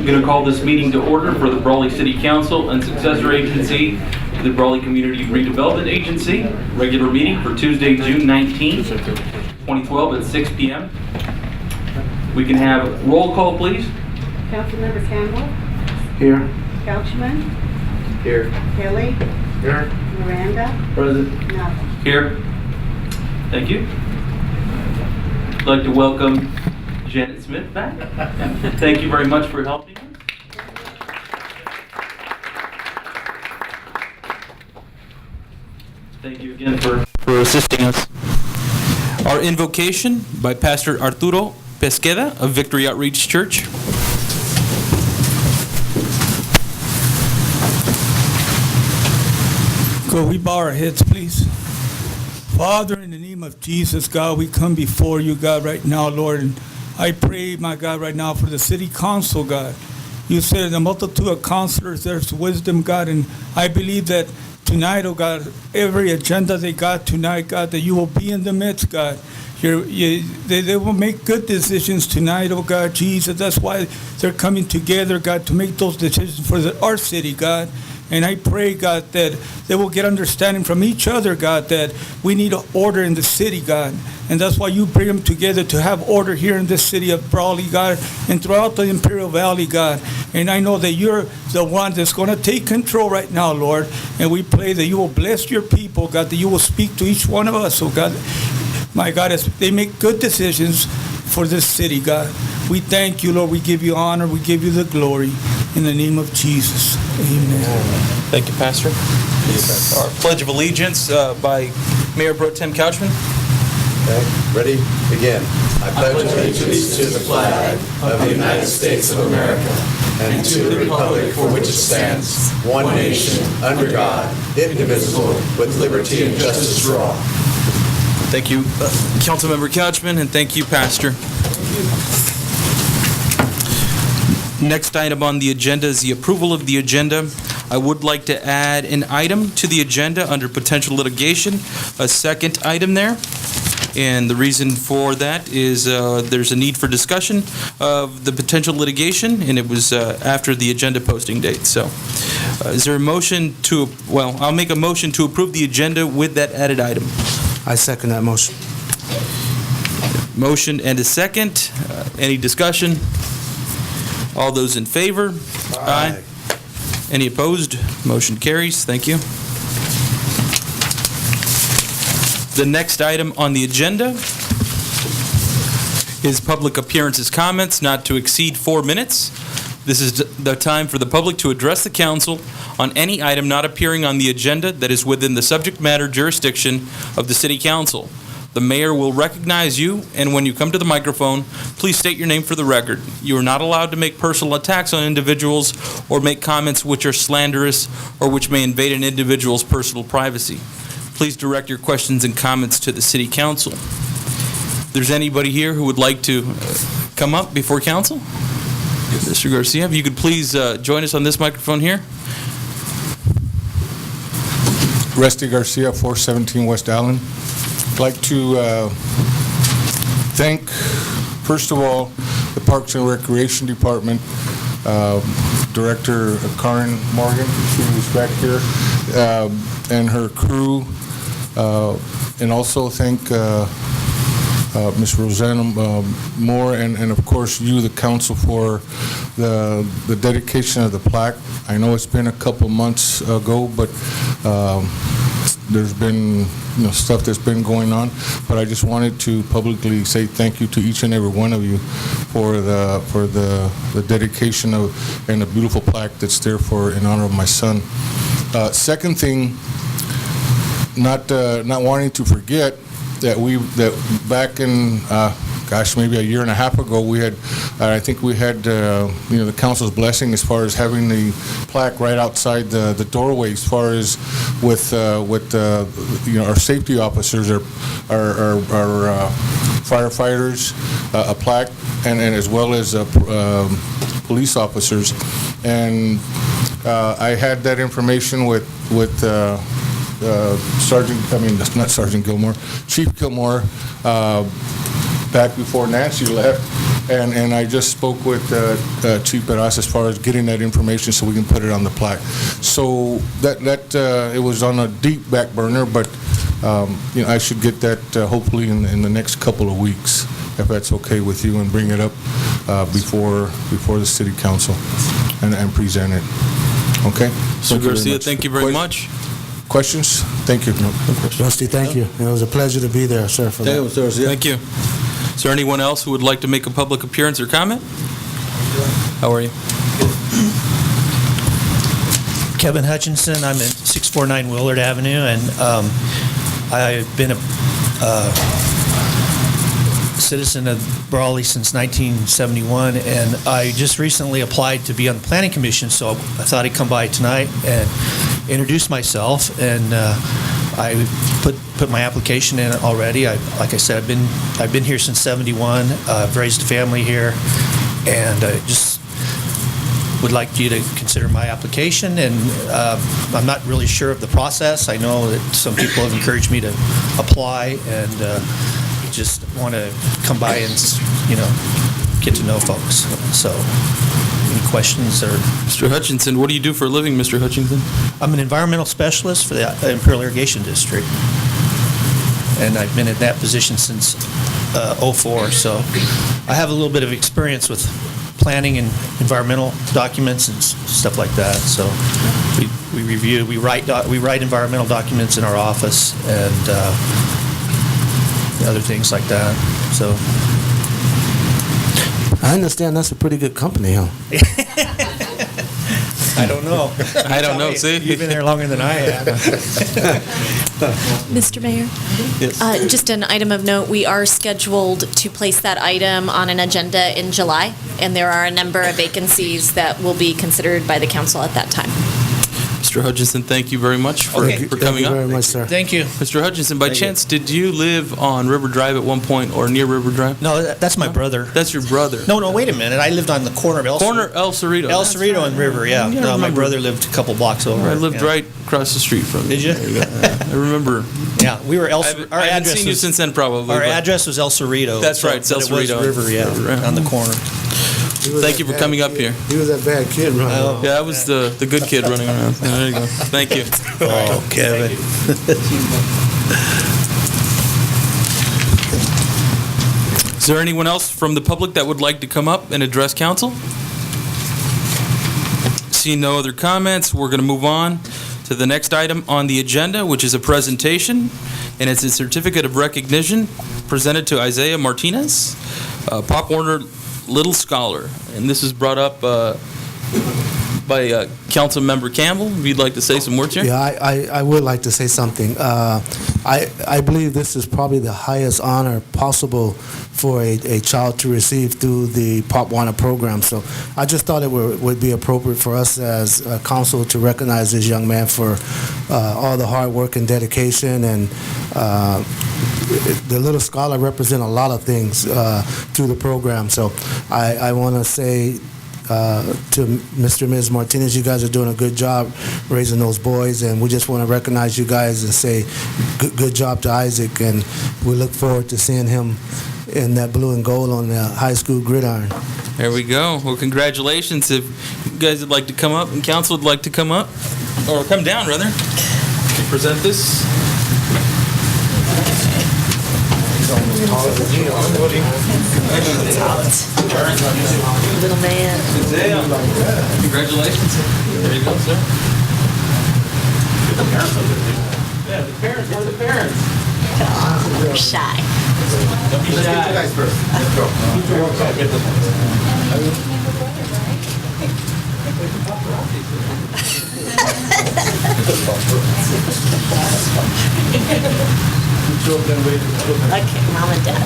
I'm going to call this meeting to order for the Brawley City Council and successor agency, the Brawley Community Redevelopment Agency, regular meeting for Tuesday, June 19, 2012 at 6 p.m. We can have roll call, please. Councilmember Campbell. Here. Couchman. Here. Kelly. Here. Miranda. Present. Nava. Here. Thank you. I'd like to welcome Janet Smith back. Thank you very much for helping us. Thank you again for assisting us. Our invocation by Pastor Arturo Pesqueda of Victory Outreach Church. Could we bow our heads, please? Father, in the name of Jesus, God, we come before you, God, right now, Lord. And I pray, my God, right now for the city council, God. You said in the multitude of counselors, there's wisdom, God. And I believe that tonight, oh God, every agenda they got tonight, God, that you will be in the midst, God. They will make good decisions tonight, oh God, Jesus. That's why they're coming together, God, to make those decisions for our city, God. And I pray, God, that they will get understanding from each other, God, that we need order in the city, God. And that's why you bring them together to have order here in this city of Brawley, God, and throughout the Imperial Valley, God. And I know that you're the one that's going to take control right now, Lord. And we pray that you will bless your people, God, that you will speak to each one of us, oh God. My God, as they make good decisions for this city, God. We thank you, Lord. We give you honor. We give you the glory. In the name of Jesus. Amen. Thank you, Pastor. Our Pledge of Allegiance by Mayor Pro Tem Couchman. Okay, ready? Begin. I pledge allegiance to the flag of the United States of America and to the republic for which it stands, one nation, under God, indivisible, with liberty and justice for all. Thank you, Councilmember Couchman, and thank you, Pastor. Next item on the agenda is the approval of the agenda. I would like to add an item to the agenda under potential litigation, a second item there. And the reason for that is there's a need for discussion of the potential litigation, and it was after the agenda posting date. So is there a motion to, well, I'll make a motion to approve the agenda with that added item. I second that motion. Motion and a second. Any discussion? All those in favor? Aye. Any opposed? Motion carries. Thank you. The next item on the agenda is public appearances comments not to exceed 4 minutes. This is the time for the public to address the council on any item not appearing on the agenda that is within the subject matter jurisdiction of the city council. The mayor will recognize you, and when you come to the microphone, please state your name for the record. You are not allowed to make personal attacks on individuals or make comments which are slanderous or which may invade an individual's personal privacy. Please direct your questions and comments to the city council. If there's anybody here who would like to come up before council, Mr. Garcia, if you could please join us on this microphone here. Rusty Garcia, 417 West Allen. I'd like to thank, first of all, the Parks and Recreation Department, Director Karen Morgan, she was back here, and her crew, and also thank Ms. Rosanna Moore and of course you, the council, for the dedication of the plaque. I know it's been a couple months ago, but there's been stuff that's been going on, but I just wanted to publicly say thank you to each and every one of you for the dedication of and the beautiful plaque that's there in honor of my son. Second thing, not wanting to forget that back in maybe a year and a half ago, we had I think we had the council's blessing as far as having the plaque right outside the doorway, as far as with our safety officers, our firefighters, a plaque, and as well as police officers. And I had that information with Chief Gilmore, back before Nancy left, And I just spoke with Chief Peraz as far as getting that information so we can put it on the plaque. So that it was on a deep back burner, but I should get that hopefully in the next couple of weeks, if that's okay with you, and bring it up before the city council and present it. Okay? Mr. Garcia, thank you very much. Questions? Thank you. Rusty, thank you. It was a pleasure to be there, sir, for that. Thank you. Is there anyone else who would like to make a public appearance or comment? How are you? Kevin Hutchinson. I'm at 649 Willard Avenue, and I've been a citizen of Brawley since 1971, and I just recently applied to be on the Planning Commission, so I thought I'd come by tonight and introduce myself. And I put my application in already. Like I said, I've been here since '71. I've raised a family here, and I just would like you to consider my application. And I'm not really sure of the process. I know that some people have encouraged me to apply, and just want to come by and get to know folks. So, any questions? Or Mr. Hutchinson, what do you do for a living, Mr. Hutchinson? I'm an environmental specialist for the Imperial Irrigation District, and I've been in that position since '04. So, I have a little bit of experience with planning and environmental documents and stuff like that. So, we write environmental documents in our office, and other things like that. So, I understand that's a pretty good company, huh? I don't know. I don't know. See? You've been there longer than I have. Mr. Mayor? Yes. Just an item of note, we are scheduled to place that item on an agenda in July, and there are a number of vacancies that will be considered by the council at that time. Mr. Hutchinson, thank you very much for coming Thank you very up. much, sir. Thank you. Mr. Hutchinson, by chance, did you live on River Drive at one point or near River Drive? No, that's my brother. That's your brother. No, wait a minute. I lived on the corner of El Cerrito. El Cerrito and River, yeah. Yeah, I No, my remember. brother lived a couple blocks over. I lived yeah. right across the street from you. Did you? There you go. Yeah, I remember. Yeah, we were El I Cerrito. haven't seen you since then, probably. Our but address was El Cerrito. That's right, it's El but it was Cerrito. River, yeah, Right. on the corner. Thank you for coming up here. He was that bad kid running around. Yeah, I was the good kid running around. Yeah, there you go. Thank you. Oh, Kevin. Is there anyone else from the public that would like to come up and address council? Seeing no other comments, we're going to move on to the next item on the agenda, which is a presentation, and it's a certificate of recognition presented to Isaiah Martinez, Pop Warner Little Scholar. And this is brought up by Council Member Campbell. If you'd like to say some words here? Yeah, I would like to say something. I believe this is probably the highest honor possible for a child to receive through the Pop Warner program. So I just thought it would be appropriate for us as a council to recognize this young man for all the hard work and dedication. And the Little Scholar represent a lot of things through the program. So I want to say to Mr. and Ms. Martinez, you guys are doing a good job raising those boys, and we just want to recognize you guys and say good job to Isaac, and we look forward to seeing him in that blue and gold on the high school gridiron. There we go. Well, congratulations. If you guys would like to come up and council would like to come up, or come down, rather, to present this. Little man. Congratulations. There you go, sir. Yeah, the parents. Where are the parents? You're shy. Don't be shy. Okay, mom and dad.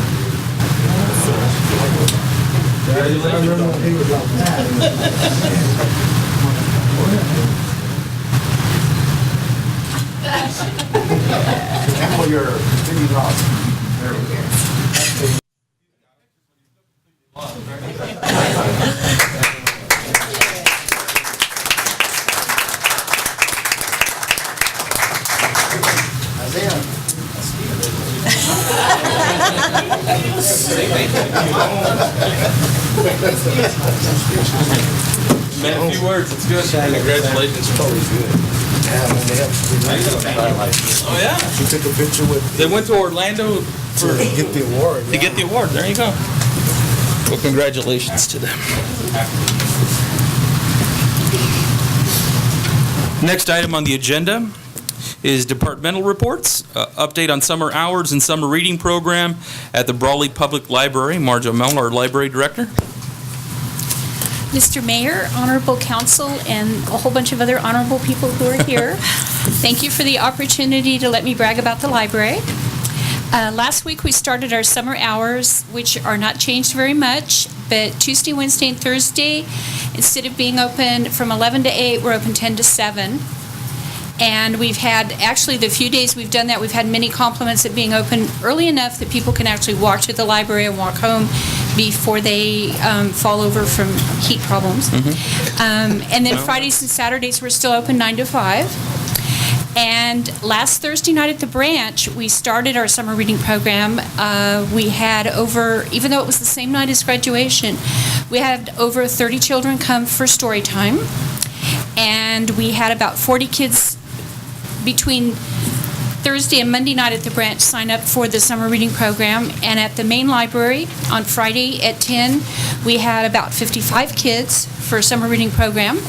Man, a few words. It's good. Congratulations. Oh, yeah. We took a picture with They went to Orlando to get the award. to get the award. There you go. Well, congratulations to them. Next item on the agenda is departmental reports. Update on summer hours and summer reading program at the Brawley Public Library. Marja Mel, our library director. Mr. Mayor, honorable council, and a whole bunch of other honorable people who are here. Thank you for the opportunity to let me brag about the library. Last week, we started our summer hours, which are not changed very much, but Tuesday, Wednesday, and Thursday, instead of being open from 11 to 8, we're open 10 to 7. And we've had, actually, the few days we've done that, we've had many compliments at being open early enough that people can actually walk to the library and walk home before they fall over from heat problems. And then Fridays and Saturdays, we're still open 9 to 5. And last Thursday night at the branch, we started our summer reading program. We had over, even though it was the same night as graduation, we had over 30 children come for story time. And we had about 40 kids between Thursday and Monday night at the branch sign up for the summer reading program. And at the main library on Friday at 10, we had about 55 kids for a summer reading program.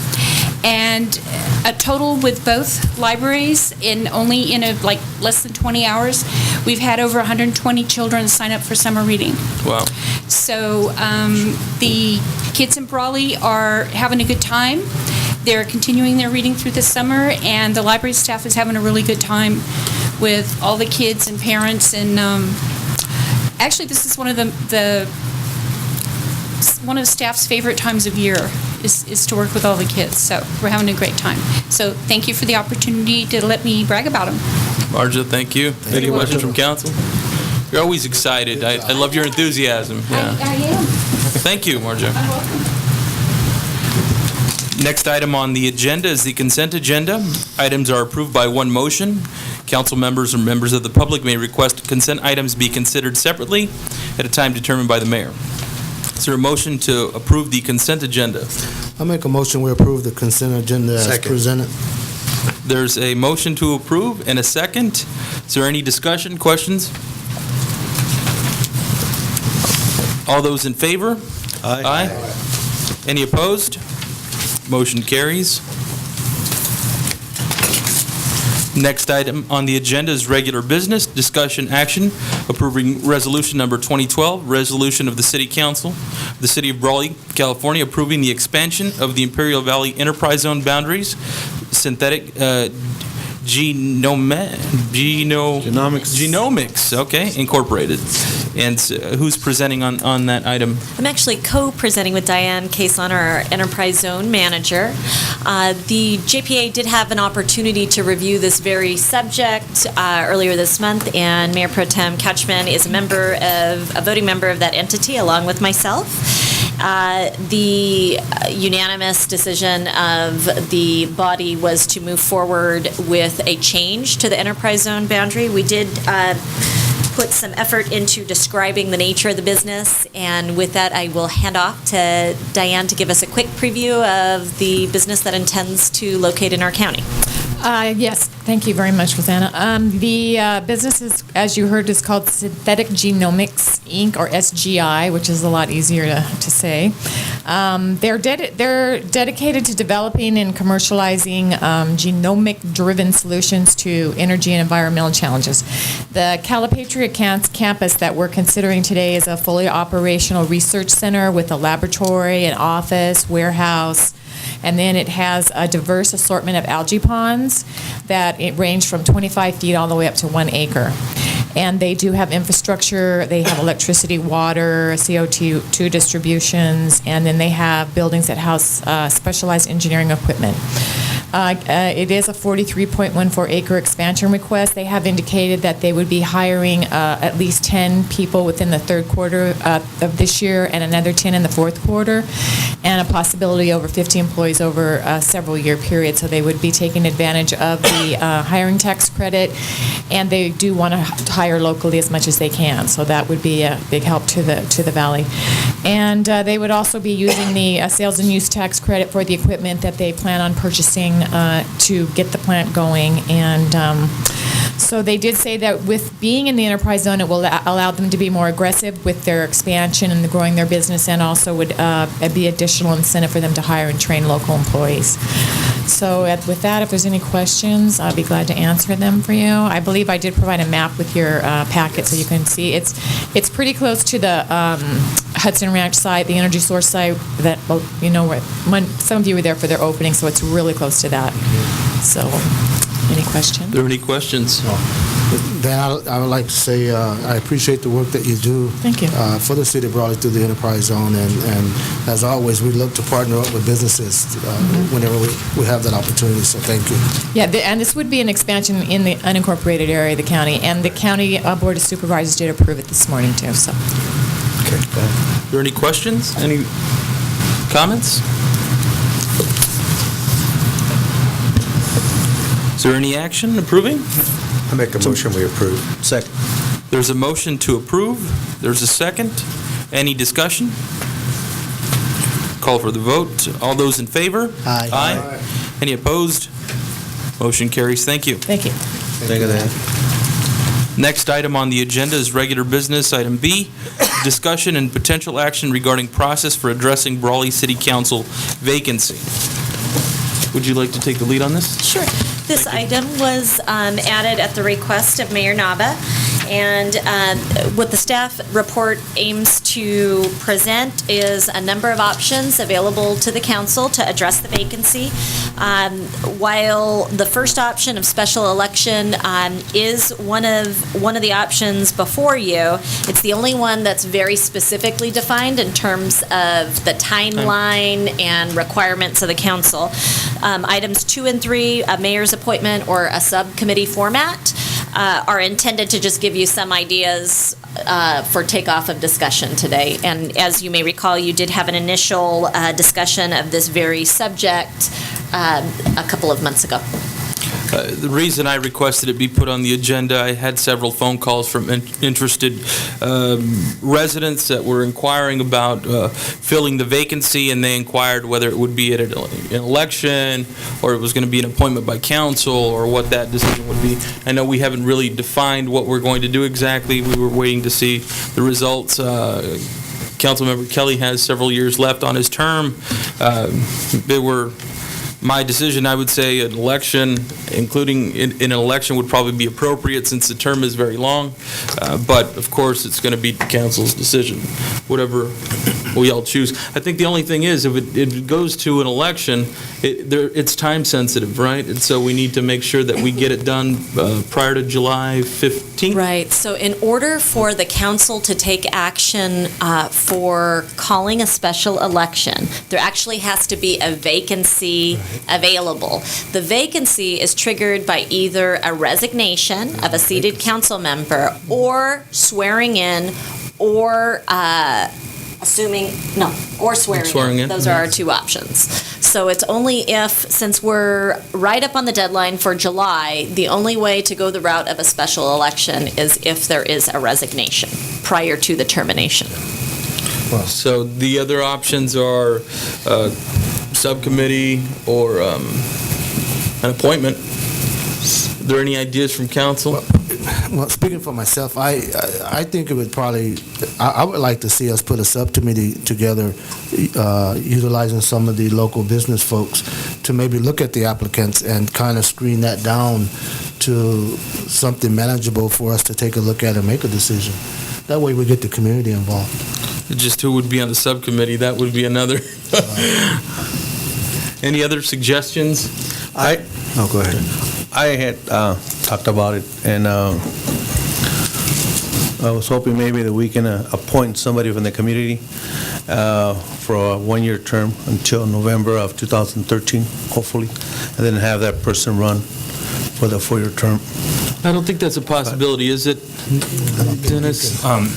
And a total with both libraries in like less than 20 hours, we've had over 120 children sign up for summer reading. Wow. So the kids in Brawley are having a good time. They're continuing their reading through the summer, and the library staff is having a really good time with all the kids and parents. And actually, this is one of one of staff's favorite times of year is to work with all the kids. So we're having a great time. So thank you for the opportunity to let me brag about them. Marja, thank you. Any questions from council? You're always excited. I love your enthusiasm. Yeah. I am. Thank you, Marja. I'm welcome. Next item on the agenda is the consent agenda. Items are approved by one motion. Council members or members of the public may request consent items be considered separately at a time determined by the mayor. Is there a motion to approve the consent agenda? I make a motion we approve the consent agenda as Second. presented. There's a motion to approve and a second. Is there any discussion, questions? All those in favor? Aye. Any opposed? Motion carries. Next item on the agenda is regular business, discussion action, approving resolution number 2012, resolution of the City Council of the City of Brawley, California, approving the expansion of the Imperial Valley Enterprise Zone boundaries, synthetic Genomics, okay, Incorporated. And who's presenting on that item? I'm actually co-presenting with Diane Cason, our Enterprise Zone Manager. The JPA did have an opportunity to review this very subject earlier this month, and Mayor Pro Tem Couchman is a voting member of that entity, along with myself. The unanimous decision of the body was to move forward with a change to the Enterprise Zone boundary. We did put some effort into describing the nature of the business, and with that, I will hand off to Diane to give us a quick preview of the business that intends to locate in our county. Yes, thank you very much, Rosanna. The business is, as you heard, is called Synthetic Genomics, Inc., or SGI, which is a lot easier to say. They're dedicated to developing and commercializing genomic-driven solutions to energy and environmental challenges. The Calipatria campus that we're considering today is a fully operational research center with a laboratory, an office, warehouse, and then it has a diverse assortment of algae ponds that it range from 25 feet all the way up to 1 acre. And they do have infrastructure. They have electricity, water, CO2 distributions, and then they have buildings that house specialized engineering equipment. It is a 43.14 acre expansion request. They have indicated that they would be hiring at least 10 people within the third quarter of this year and another 10 in the fourth quarter, and a possibility over 50 employees over a several-year period. So they would be taking advantage of the hiring tax credit, and they do want to hire locally as much as they can. So that would be a big help to the valley. And they would also be using the sales and use tax credit for the equipment that they plan on purchasing to get the plant going. And so they did say that with being in the enterprise zone, it will allow them to be more aggressive with their expansion and growing their business, and also would be additional incentive for them to hire and train local employees. So with that, if there's any questions, I'll be glad to answer them for you. I believe I did provide a map with your packet so you can see. It's pretty close to the Hudson Ranch site, the energy source site that, well, you know, some of you were there for their opening, so it's really close to that. So, any questions? Are there any questions? Dan, I would like to say I appreciate the work that you do. Thank you. For the city of Brawley through the enterprise zone, and as always, we look to partner up with businesses whenever we have that opportunity. So thank you. Yeah, and this would be an expansion in the unincorporated area of the county, and the county board of supervisors did approve it this morning too. So. Okay. Are there any questions? Any comments? Is there any action approving? I make a motion we approve. Second. There's a motion to approve. There's a second. Any discussion? Call for the vote. All those in favor? Aye. Aye. Any opposed? Motion carries. Thank you. Thank you. Thank you, Dan. Next item on the agenda is regular business. Item B, discussion and potential action regarding process for addressing Brawley City Council vacancy. Would you like to take the lead on this? Sure. This item was added at the request of Mayor Nava, and what the staff report aims to present is a number of options available to the council to address the vacancy. While the first option of special election is one of the options before you, it's the only one that's very specifically defined in terms of the timeline and requirements of the council. Items 2 and 3, a mayor's appointment or a subcommittee format, are intended to just give you some ideas for takeoff of discussion today. And as you may recall, you did have an initial discussion of this very subject a couple of months ago. The reason I requested it be put on the agenda, I had several phone calls from interested residents that were inquiring about filling the vacancy, and they inquired whether it would be at an election or it was going to be an appointment by council or what that decision would be. I know we haven't really defined what we're going to do exactly. We were waiting to see the results. Councilmember Kelly has several years left on his term. My decision, I would say an election, including in an election, would probably be appropriate since the term is very long. But, of course, it's going to be the council's decision, whatever we all choose. I think the only thing is, if it goes to an election, it's time sensitive, right? And so we need to make sure that we get it done prior to July 15th. Right. So in order for the council to take action for calling a special election, there actually has to be a vacancy available. The vacancy is triggered by either a resignation of a seated council member or swearing in or swearing in. Those are our two options. So it's only if, since we're right up on the deadline for July, the only way to go the route of a special election is if there is a resignation prior to the termination. So the other options are subcommittee or an appointment. Are there any ideas from council? Well, speaking for myself, I think it would probably, I would like to see us put a subcommittee together, utilizing some of the local business folks to maybe look at the applicants and kind of screen that down to something manageable for us to take a look at and make a decision. That way we get the community involved. Just who would be on the subcommittee, that would be another. Any other suggestions? Go ahead. I had talked about it, and I was hoping maybe that we can appoint somebody from the community for a one-year term until November of 2013, hopefully, and then have that person run for the 4-year term. I don't think that's a possibility, is it, Dennis? Under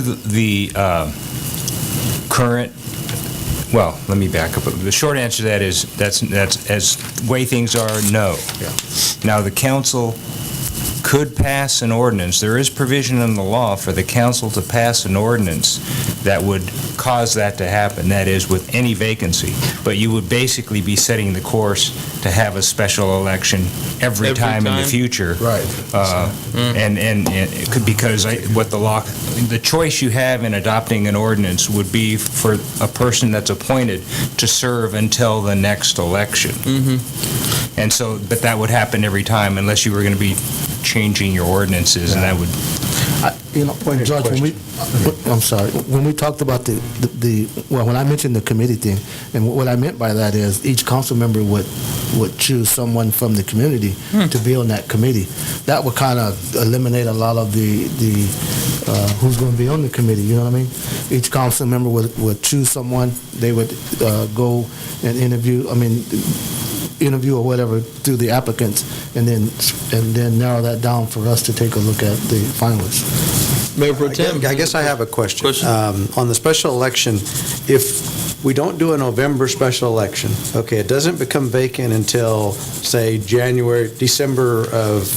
the current, well, let me back up. The short answer to that is that's as the way things are, no. Now, the council could pass an ordinance. There is provision in the law for the council to pass an ordinance that would cause that to happen, that is, with any vacancy. But you would basically be setting the course to have a special election every time in the future. Right. And it could, because what the law, the choice you have in adopting an ordinance would be for a person that's appointed to serve until the next election. Mm-hmm. And so, but that would happen every time unless you were going to be changing your ordinances, and that would... Judge, I'm sorry, when we talked about when I mentioned the committee thing, and what I meant by that is each council member would choose someone from the community to be on that committee. That would kind of eliminate a lot of the who's going to be on the committee, you know what I mean? Each council member would choose someone, they would go and interview or whatever through the applicants, and then narrow that down for us to take a look at the finalists. Mayor Pro Tem. I guess I have a question. On the special election, if we don't do a November special election, okay, it doesn't become vacant until, say, December of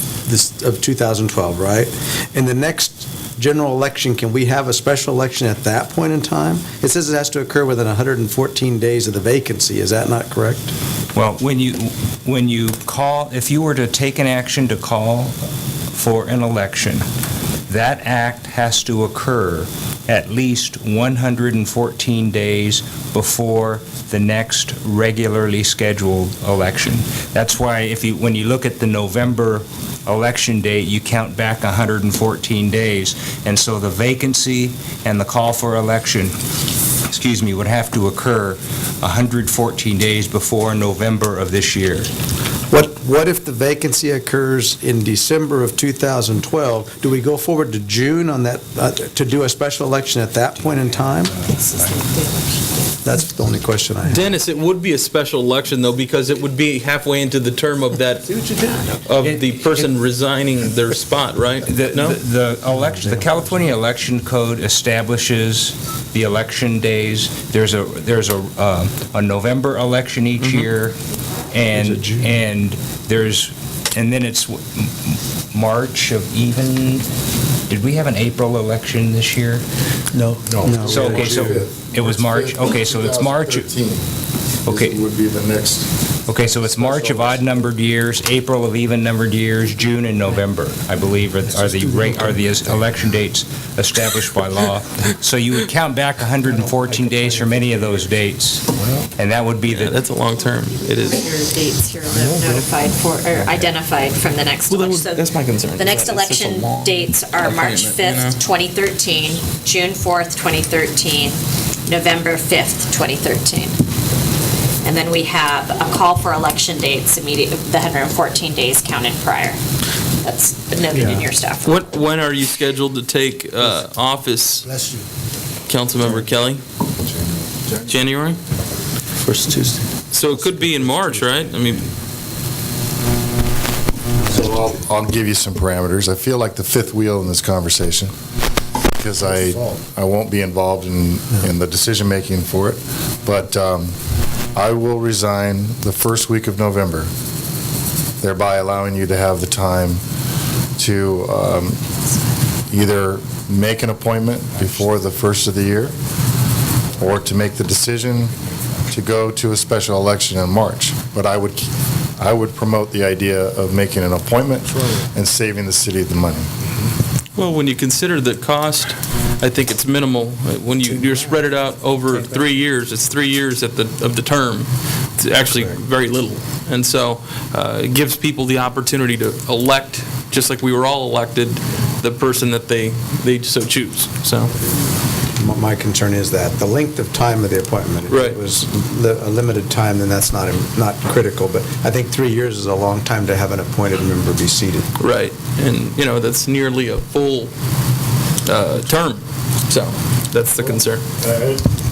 2012, right? In the next general election, can we have a special election at that point in time? It says it has to occur within 114 days of the vacancy. Is that not correct? Well, when you call, if you were to take an action to call for an election, that act has to occur at least 114 days before the next regularly scheduled election. That's why when you look at the November election date, you count back 114 days. And so the vacancy and the call for election, would have to occur 114 days before November of this year. What if the vacancy occurs in December of 2012? Do we go forward to June on that, to do a special election at that point in time? That's the only question I have. Dennis, it would be a special election, though, because it would be halfway into the term of that, of the person resigning their spot, right? The California Election Code establishes the election days. There's a November election each year, and then it's March of even. Did we have an April election this year? No. So it was March. Okay, so it's March. Okay. Would be the next. Okay, so it's March of odd-numbered years, April of even-numbered years, June and November, I believe, are the election dates established by law. So you would count back 114 days for many of those dates, and that would be that's a long term. It is. Your dates here notified for, or identified from the next election. So that's my concern. the next election dates are March 5th, 2013, June 4th, 2013, November 5th, 2013. And then we have a call for election dates immediately, the 114 days counted prior. That's noted in your staff report. When are you scheduled to take office, Bless you. Councilmember Kelly? January? First Tuesday. So it could be in March, right? I mean, So I'll give you some parameters. I feel like the fifth wheel in this conversation because I won't be involved in the decision-making for it. But I will resign the first week of November, thereby allowing you to have the time to either make an appointment before the first of the year or to make the decision to go to a special election in March. But I would promote the idea of making an appointment and saving the city the money. well, when you consider the cost, I think it's minimal. When you spread it out over 3 years, it's 3 years of the term. It's actually very little. And so it gives people the opportunity to elect, just like we were all elected, the person that they so choose. So my concern is that the length of time of the appointment. If Right. it was a limited time, then that's not critical. But I think 3 years is a long time to have an appointed member be seated. Right, and, that's nearly a full term, so that's the concern.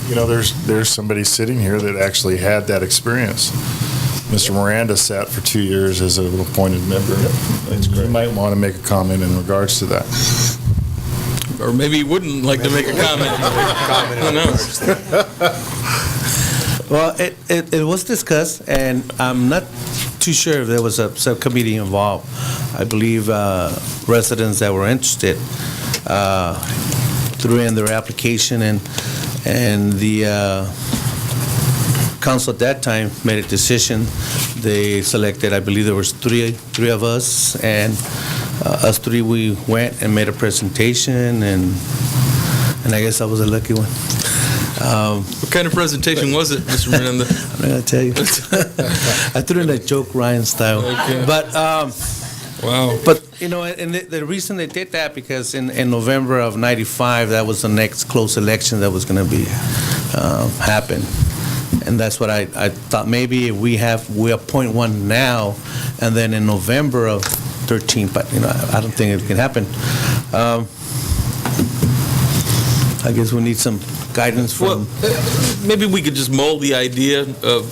There's somebody sitting here that actually had that experience. Mr. Miranda sat for 2 years as an appointed member. You might want to make a comment in regards to that. Or maybe you wouldn't like to make a comment. Who knows? Well, it was discussed, and I'm not too sure if there was a subcommittee involved. I believe residents that were interested threw in their application, and the council at that time made a decision. They selected, I believe there was three of us, and us three, we went and made a presentation, and I guess I was a lucky one. What kind of presentation was it, Mr. Miranda? I'm not going to tell you. I threw in a joke Ryan style. Okay. But, wow. But, and the reason they did that, because in November of '95, that was the next close election that was going to be happen. And that's what I thought, maybe we appoint one now, and then in November of 13, but, I don't think it can happen. I guess we need some guidance from... Well, maybe we could just mold the idea of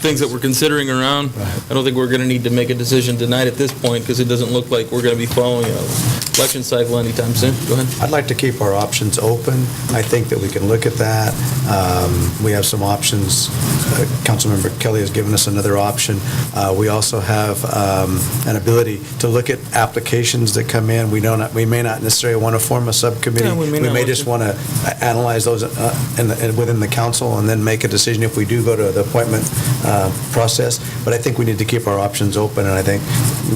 things that we're considering around. I don't think we're going to need to make a decision tonight at this point, because it doesn't look like we're going to be following an election cycle anytime soon. Go ahead. I'd like to keep our options open. I think that we can look at that. We have some options. Councilmember Kelly has given us another option. We also have an ability to look at applications that come in. We may not necessarily want to form a subcommittee. Yeah, we may just want to analyze those within the council and then make a decision if we do go to the appointment process. But I think we need to keep our options open, and I think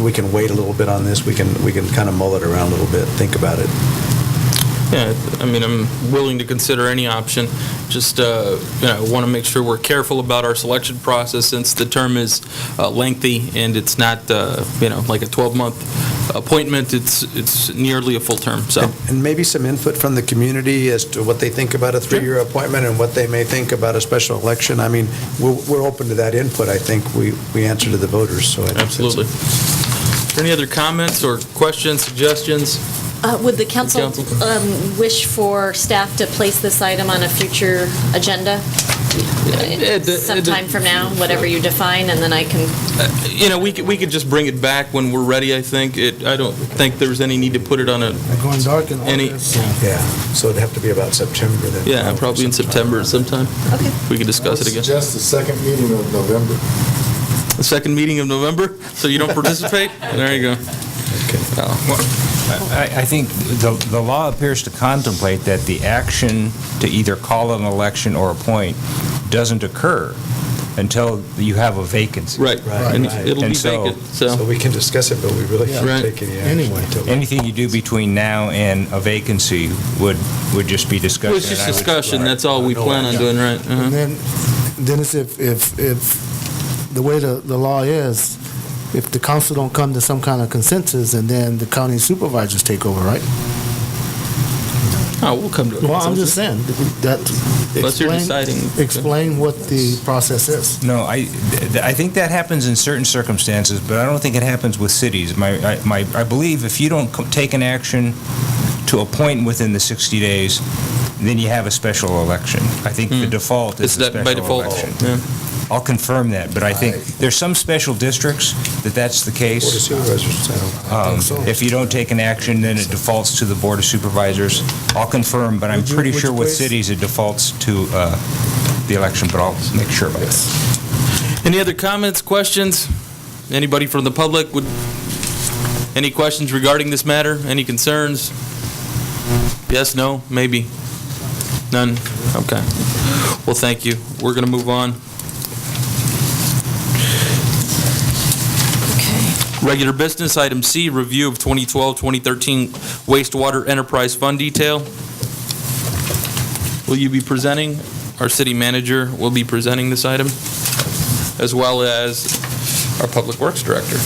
we can wait a little bit on this. We can kind of mull it around a little bit, think about it. Yeah, I'm willing to consider any option. Just, want to make sure we're careful about our selection process, since the term is lengthy and it's not, like a 12-month appointment. It's nearly a full term. So, and maybe some input from the community as to what they think about a 3-year appointment and what they may think about a special election. We're open to that input. I think we answer to the voters. So absolutely. Are there any other comments or questions, suggestions? Would the council wish for staff to place this item on a future agenda? Sometime from now, whatever you define, and then I can... We could just bring it back when we're ready, I think. I don't think there's any need to put it on a... Going dark in August. Yeah, so it'd have to be about September then. Yeah, probably in September sometime. Okay. We could discuss it again. Just the second meeting of November. The second meeting of November? So you don't participate? There you go. Okay. I think the law appears to contemplate that the action to either call an election or appoint doesn't occur until you have a vacancy. Right. And it'll be so- vacant, so... We can discuss it, but we really shouldn't Right. take any action. Anyway. until- Anything you do between now and a vacancy would just be discussion. Well, it's just and I would- discussion, that's all we plan on doing, right? Uh-huh. And then it's if the way the law is, if the council don't come to some kind of consensus, and then the county supervisors take over, right? Oh, we'll come to it. Well, I'm just saying, that, Unless you're deciding. explain what the process is. No, I think that happens in certain circumstances, but I don't think it happens with cities. I believe if you don't take an action to appoint within the 60 days, then you have a special election. I think the default is Is a that by special default? election. Yeah. I'll confirm that, but I think there's some special districts that's the Board of case. Supervisors, I think so. If you don't take an action, then it defaults to the Board of Supervisors. I'll confirm, but I'm Would you- pretty would sure you with please? cities it defaults to the election, but I'll make sure about it. Any other comments, questions? Anybody from the public any questions regarding this matter? Any concerns? Yes, no, maybe? None? Okay. Well, thank you. We're going to move on. Regular business, item C, review of 2012-2013 wastewater enterprise fund detail. Will you be presenting? Our city manager will be presenting this item, as well as our public works director.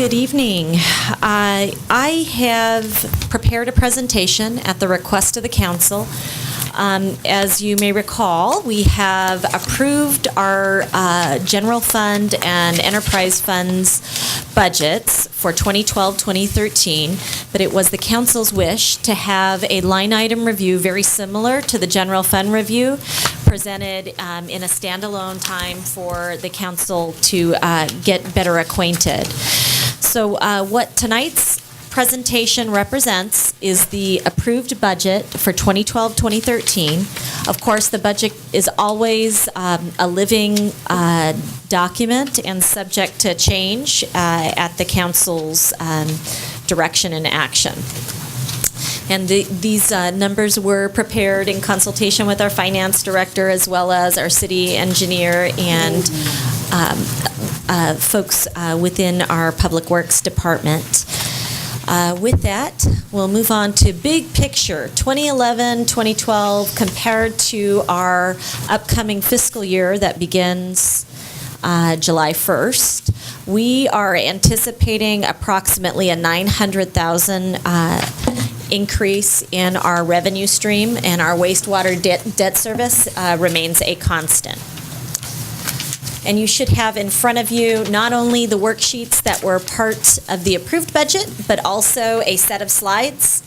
Good evening. I have prepared a presentation at the request of the council. As you may recall, we have approved our general fund and enterprise funds budgets for 2012-2013, but it was the council's wish to have a line item review very similar to the general fund review presented in a standalone time for the council to get better acquainted. So what tonight's presentation represents is the approved budget for 2012-2013. Of course, the budget is always a living document and subject to change at the council's direction and action. And these numbers were prepared in consultation with our finance director as well as our city engineer and folks within our public works department. With that, we'll move on to big picture, 2011-2012 compared to our upcoming fiscal year that begins July 1st. We are anticipating approximately a $900,000 increase in our revenue stream, and our wastewater debt service remains a constant. And you should have in front of you not only the worksheets that were part of the approved budget, but also a set of slides.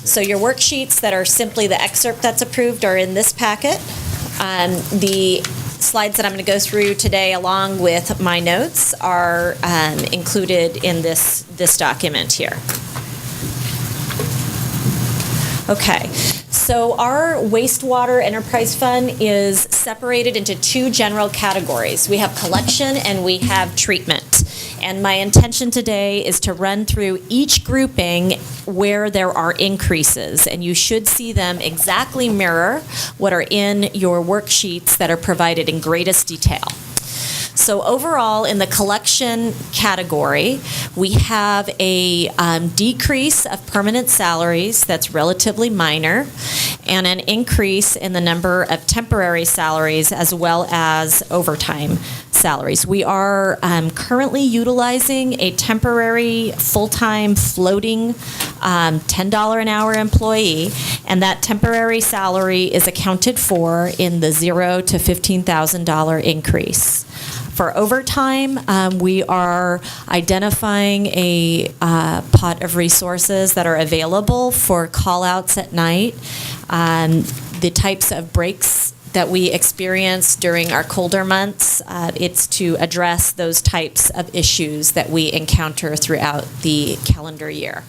So your worksheets that are simply the excerpt that's approved are in this packet. The slides that I'm going to go through today, along with my notes, are included in this document here. Okay. So our wastewater enterprise fund is separated into two general categories. We have collection and we have treatment. And my intention today is to run through each grouping where there are increases. And you should see them exactly mirror what are in your worksheets that are provided in greatest detail. So overall, in the collection category, we have a decrease of permanent salaries that's relatively minor, and an increase in the number of temporary salaries as well as overtime salaries. We are currently utilizing a temporary full-time floating $10 an hour employee, and that temporary salary is accounted for in the $0 to $15,000 increase. For overtime, we are identifying a pot of resources that are available for call-outs at night. The types of breaks that we experience during our colder months, it's to address those types of issues that we encounter throughout the calendar year.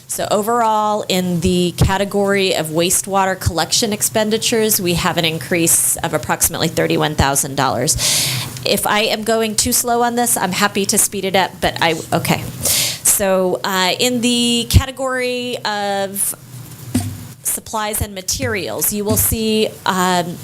So overall, in the category of wastewater collection expenditures, we have an increase of approximately $31,000. If I am going too slow on this, I'm happy to speed it up, but okay. So in the category of supplies and materials, you will see an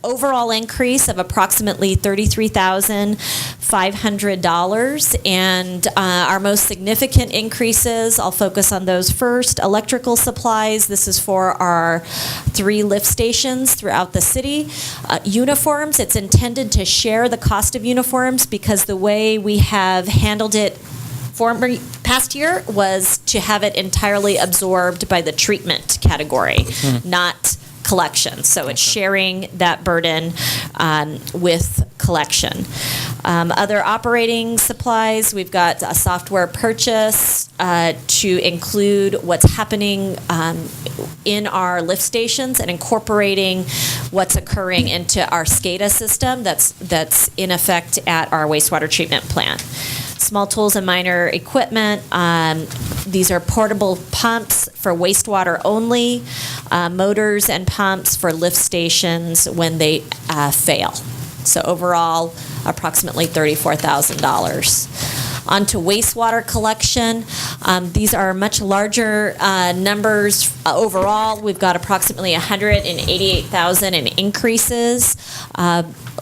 overall increase of approximately $33,500, and our most significant increases, I'll focus on those first. Electrical supplies, this is for our 3 lift stations throughout the city. Uniforms, it's intended to share the cost of uniforms because the way we have handled it past year was to have it entirely absorbed by the treatment category, not collection. So it's sharing that burden with collection. Other operating supplies, we've got a software purchase to include what's happening in our lift stations and incorporating what's occurring into our SCADA system that's in effect at our wastewater treatment plant. Small tools and minor equipment. These are portable pumps for wastewater only, motors and pumps for lift stations when they fail. So overall, approximately $34,000. On to wastewater collection. These are much larger numbers overall. We've got approximately $188,000 in increases.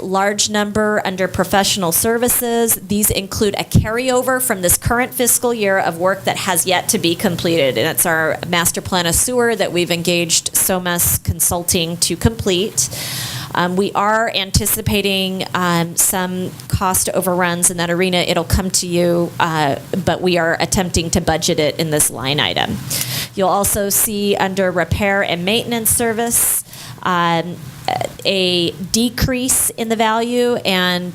Large number under professional services. These include a carryover from this current fiscal year of work that has yet to be completed, and it's our master plan of sewer that we've engaged SOMAS Consulting to complete. We are anticipating some cost overruns in that arena. It'll come to you, but we are attempting to budget it in this line item. You'll also see under repair and maintenance service a decrease in the value, and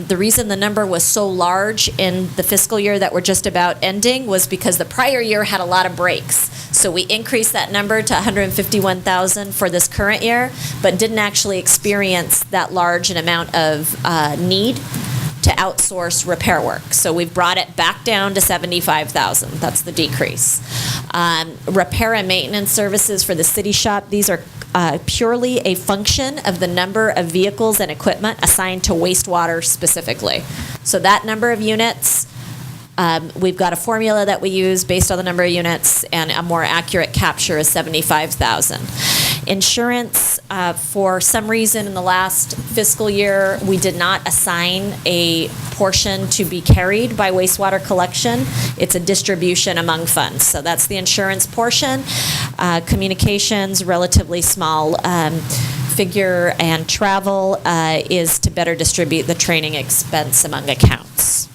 the reason the number was so large in the fiscal year that we're just about ending was because the prior year had a lot of breaks. So we increased that number to $151,000 for this current year, but didn't actually experience that large an amount of need to outsource repair work. So we've brought it back down to $75,000. That's the decrease. Repair and maintenance services for the city shop, these are purely a function of the number of vehicles and equipment assigned to wastewater specifically. So that number of units, we've got a formula that we use based on the number of units, and a more accurate capture is $75,000. Insurance, for some reason in the last fiscal year, we did not assign a portion to be carried by wastewater collection. It's a distribution among funds. So that's the insurance portion. Communications, relatively small figure, and travel is to better distribute the training expense among accounts.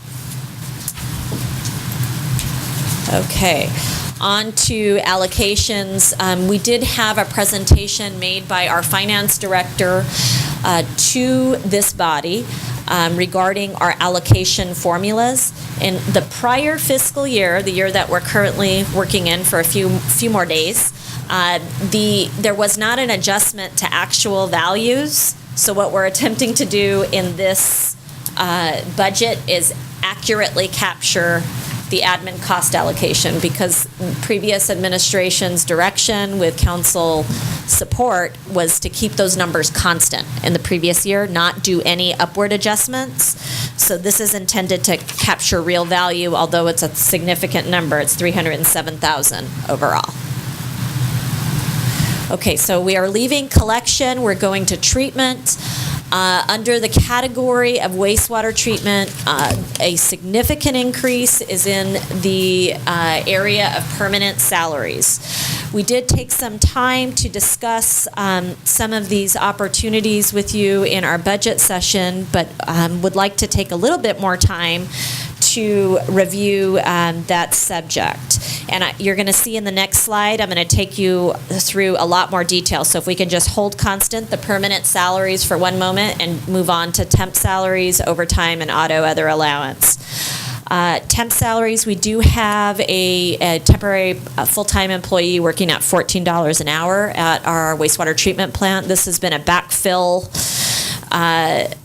Okay. On to allocations. We did have a presentation made by our finance director to this body regarding our allocation formulas. In the prior fiscal year, the year that we're currently working in for a few more days, there was not an adjustment to actual values. So what we're attempting to do in this budget is accurately capture the admin cost allocation, because previous administration's direction with council support was to keep those numbers constant in the previous year, not do any upward adjustments. So this is intended to capture real value, although it's a significant number. It's $307,000 overall. Okay, so we are leaving collection. We're going to treatment. Under the category of wastewater treatment, a significant increase is in the area of permanent salaries. We did take some time to discuss some of these opportunities with you in our budget session, but would like to take a little bit more time to review that subject. And you're going to see in the next slide, I'm going to take you through a lot more detail. So if we can just hold constant the permanent salaries for one moment and move on to temp salaries, overtime, and auto other allowance. Temp salaries, we do have a temporary full-time employee working at $14 an hour at our wastewater treatment plant. This has been a backfill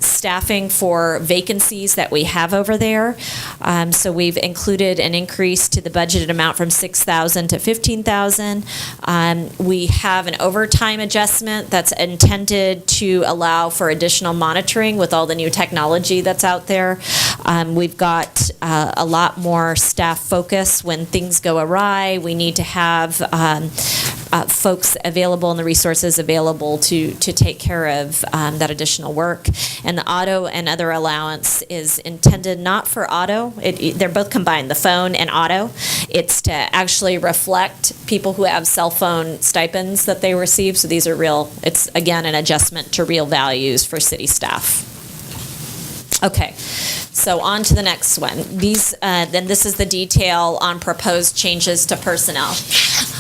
staffing for vacancies that we have over there. So we've included an increase to the budgeted amount from $6,000 to $15,000. We have an overtime adjustment that's intended to allow for additional monitoring with all the new technology that's out there. We've got a lot more staff focus when things go awry. We need to have folks available and the resources available to take care of that additional work. And the auto and other allowance is intended not for auto. They're both combined, the phone and auto. It's to actually reflect people who have cell phone stipends that they receive. So these are real, it's again an adjustment to real values for city staff. Okay, so on to the next one. Then this is the detail on proposed changes to personnel.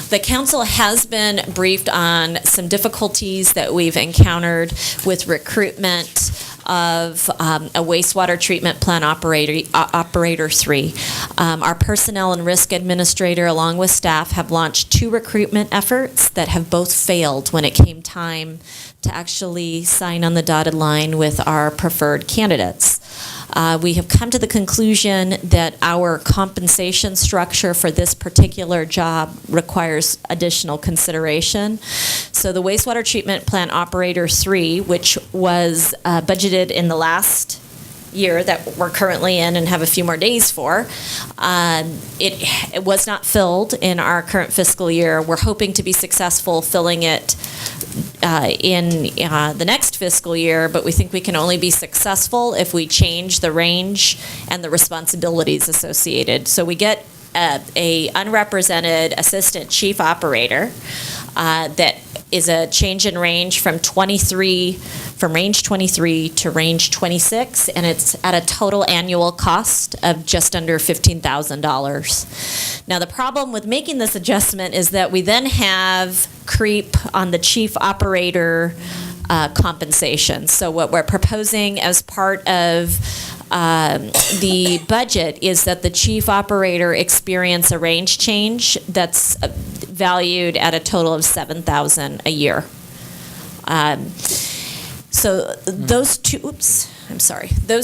The council has been briefed on some difficulties that we've encountered with recruitment of a wastewater treatment plant operator 3. Our personnel and risk administrator, along with staff, have launched 2 recruitment efforts that have both failed when it came time to actually sign on the dotted line with our preferred candidates. We have come to the conclusion that our compensation structure for this particular job requires additional consideration. So the wastewater treatment plant operator 3, which was budgeted in the last year that we're currently in and have a few more days for, it was not filled in our current fiscal year. We're hoping to be successful filling it in the next fiscal year, but we think we can only be successful if we change the range and the responsibilities associated. So we get a unrepresented assistant chief operator that is a change in range from range 23 to range 26, and it's at a total annual cost of just under $15,000. Now, the problem with making this adjustment is that we then have creep on the chief operator compensation. So what we're proposing as part of the budget is that the chief operator experience a range change that's valued at a total of $7,000 a year. So those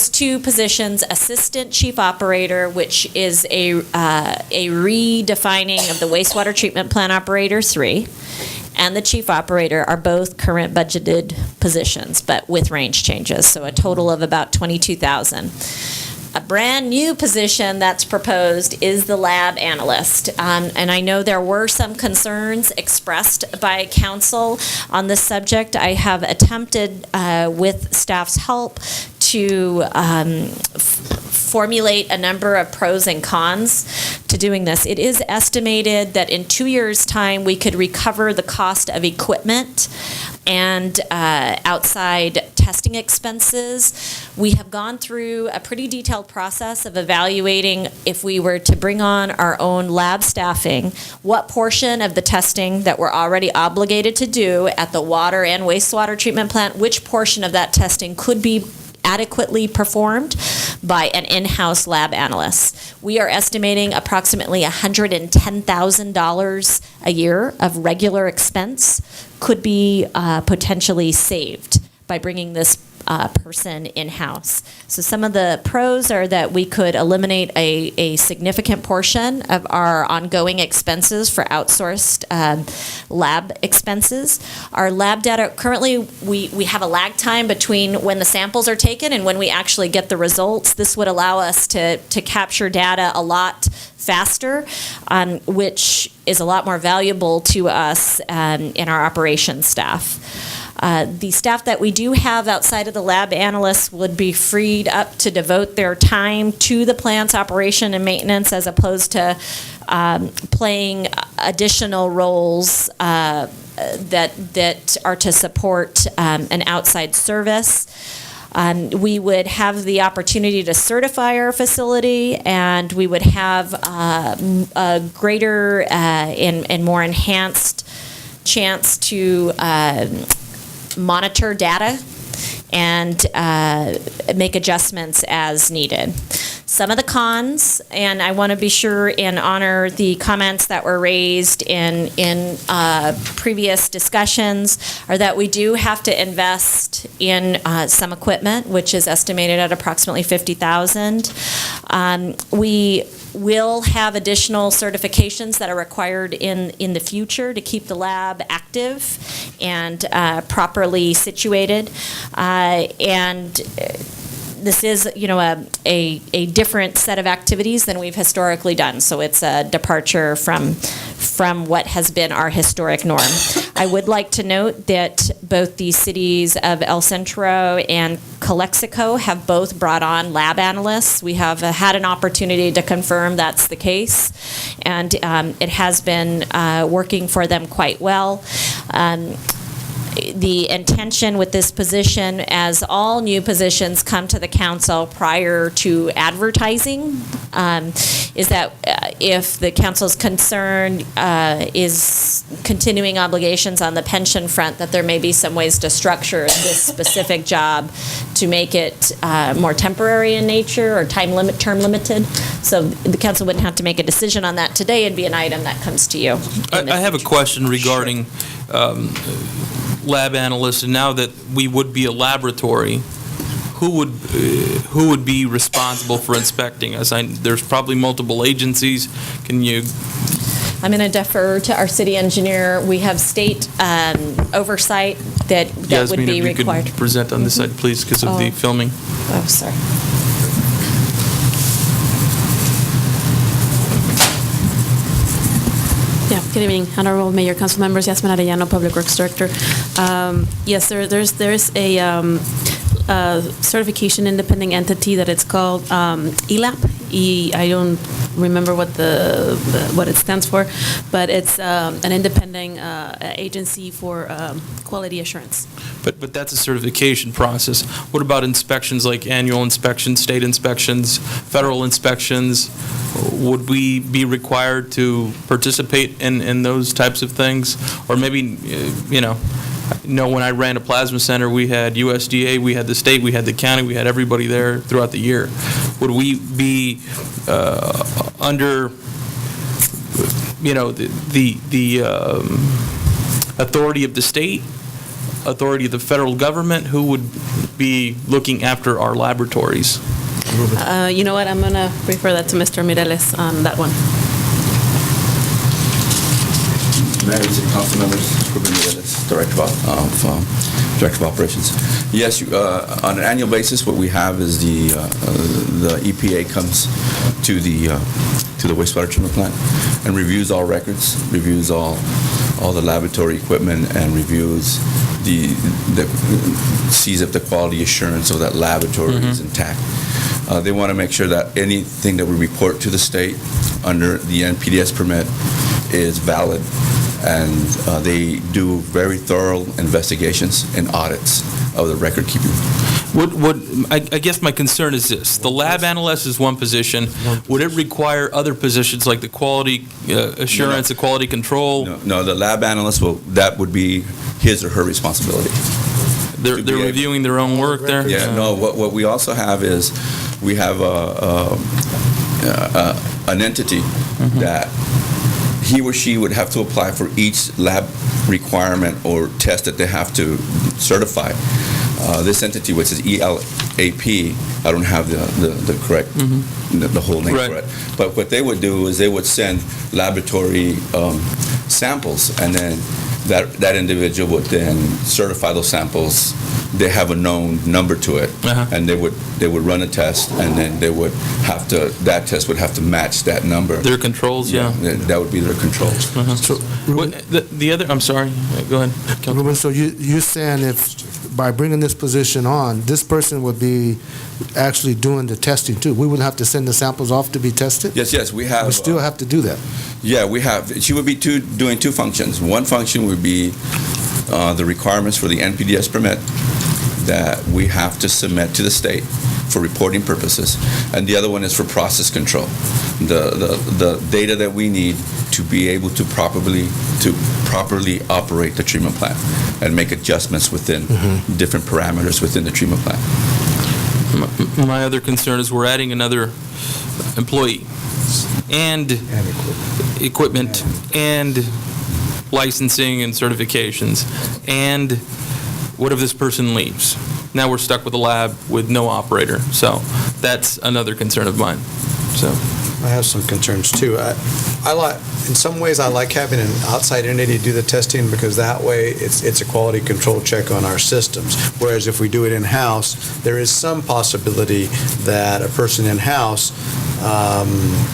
two positions, assistant chief operator, which is a redefining of the wastewater treatment plant operator 3, and the chief operator are both current budgeted positions, but with range changes, so a total of about $22,000. A brand new position that's proposed is the lab analyst. And I know there were some concerns expressed by council on this subject. I have attempted, with staff's help, to formulate a number of pros and cons to doing this. It is estimated that in 2 years' time, we could recover the cost of equipment and outside testing expenses. We have gone through a pretty detailed process of evaluating, if we were to bring on our own lab staffing, what portion of the testing that we're already obligated to do at the water and wastewater treatment plant, which portion of that testing could be adequately performed by an in-house lab analyst. We are estimating approximately $110,000 a year of regular expense could be potentially saved by bringing this person in-house. So some of the pros are that we could eliminate a significant portion of our ongoing expenses for outsourced lab expenses. Our lab data, currently we have a lag time between when the samples are taken and when we actually get the results. This would allow us to capture data a lot faster, which is a lot more valuable to us in our operations staff. The staff that we do have outside of the lab analysts would be freed up to devote their time to the plant's operation and maintenance, as opposed to playing additional roles that are to support an outside service. We would have the opportunity to certify our facility, and we would have a greater and more enhanced chance to monitor data and make adjustments as needed. Some of the cons, and I want to be sure and honor the comments that were raised in previous discussions, are that we do have to invest in some equipment, which is estimated at approximately $50,000. We will have additional certifications that are required in the future to keep the lab active and properly situated. And this is, a different set of activities than we've historically done. So it's a departure from what has been our historic norm. I would like to note that both the cities of El Centro and Calexico have both brought on lab analysts. We have had an opportunity to confirm that's the case, and it has been working for them quite well. The intention with this position, as all new positions come to the council prior to advertising, is that if the council's concern is continuing obligations on the pension front, that there may be some ways to structure this specific job to make it more temporary in nature or term limited. So the council wouldn't have to make a decision on that today. It'd be an item that comes to you. I have a question regarding lab analysts, and now that we would be a laboratory, who would be responsible for inspecting us? There's probably multiple agencies. Can you? I'm going to defer to our city engineer. We have state oversight that would be required. Yasmin, if you could present on this side, please, because of the filming. Oh, sorry. Yeah, good evening, Honorable Mayor, Council Members, Yasmin Arellano, Public Works Director. Yes, there's a certification independent entity that it's called ELAP. I don't remember what what it stands for, but it's an independent agency for quality assurance. But that's a certification process. What about inspections like annual inspections, state inspections, federal inspections? Would we be required to participate in those types of things? Or maybe, when I ran a plasma center, we had USDA, we had the state, we had the county, we had everybody there throughout the year. Would we be under, the authority of the state, authority of the federal government? Who would be looking after our laboratories? You know what? I'm going to refer that to Mr. Mireles on that one. Mayor, City Council members, Ruben Mireles, Director of Operations. Yes, on an annual basis, what we have is the EPA comes to the wastewater treatment plant and reviews all records, reviews all the laboratory equipment, and reviews sees if the quality assurance of that laboratory is intact. They want to make sure that anything that we report to the state under the NPDES permit is valid, and they do very thorough investigations and audits of the record keeping. I guess my concern is this: the lab analyst is one position. Would it require other positions like the quality assurance, the quality control? No, the lab analyst that would be his or her responsibility. They're reviewing their own work there? Yeah, no, what we also have is, we have an entity that he or she would have to apply for each lab requirement or test that they have to certify. This entity, which is ELAP, I don't have the correct, the whole name for it. But what they would do is they would send laboratory samples, and then that individual would then certify those samples. They have a known number to it, and they would run a test, and then that test would have to match that number. Their controls, yeah. That would be their controls. So, the other, I'm sorry, go ahead. Ruben, so you're saying if by bringing this position on, this person would be actually doing the testing too? We wouldn't have to send the samples off to be tested? Yes, we have. We still have to do that? Yeah, we have. She would be doing two functions. One function would be the requirements for the NPDES permit that we have to submit to the state for reporting purposes, and the other one is for process control. The data that we need to be able to properly operate the treatment plant and make adjustments within different parameters within the treatment plant. My other concern is we're adding another employee and equipment and licensing and certifications. And what if this person leaves? Now we're stuck with a lab with no operator. So that's another concern of mine. So I have some concerns too. In some ways, I like having an outside entity do the testing, because that way it's a quality control check on our systems. Whereas if we do it in-house, there is some possibility that a person in-house,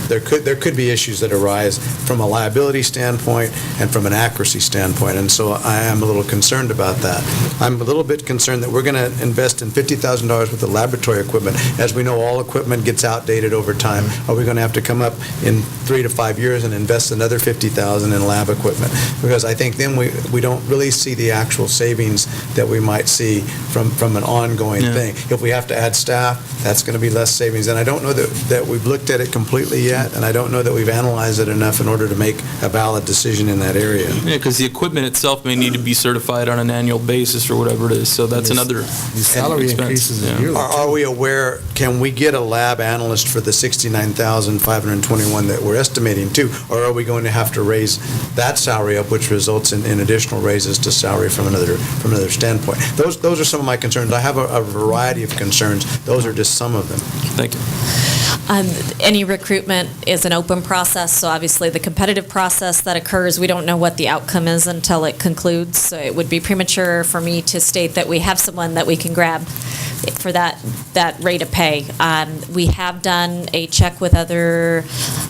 there could be issues that arise from a liability standpoint and from an accuracy standpoint, and so I am a little concerned about that. I'm a little bit concerned that we're going to invest in $50,000 worth of laboratory equipment. As we know, all equipment gets outdated over time. Are we going to have to come up in 3 to 5 years and invest another $50,000 in lab equipment? Because I think then we don't really see the actual savings that we might see from an ongoing thing. If we have to add staff, that's going to be less savings. And I don't know that we've looked at it completely yet, and I don't know that we've analyzed it enough in order to make a valid decision in that area. Yeah, because the equipment itself may need to be certified on an annual basis or whatever it is. So that's another salary expense. Increases yearly. Are we aware, can we get a lab analyst for the $69,521 that we're estimating too? Or are we going to have to raise that salary up, which results in additional raises to salary from another standpoint? Those are some of my concerns. I have a variety of concerns. Those are just some of them. Thank you. Any recruitment is an open process, so obviously the competitive process that occurs, we don't know what the outcome is until it concludes. So it would be premature for me to state that we have someone that we can grab for that rate of pay. We have done a check with other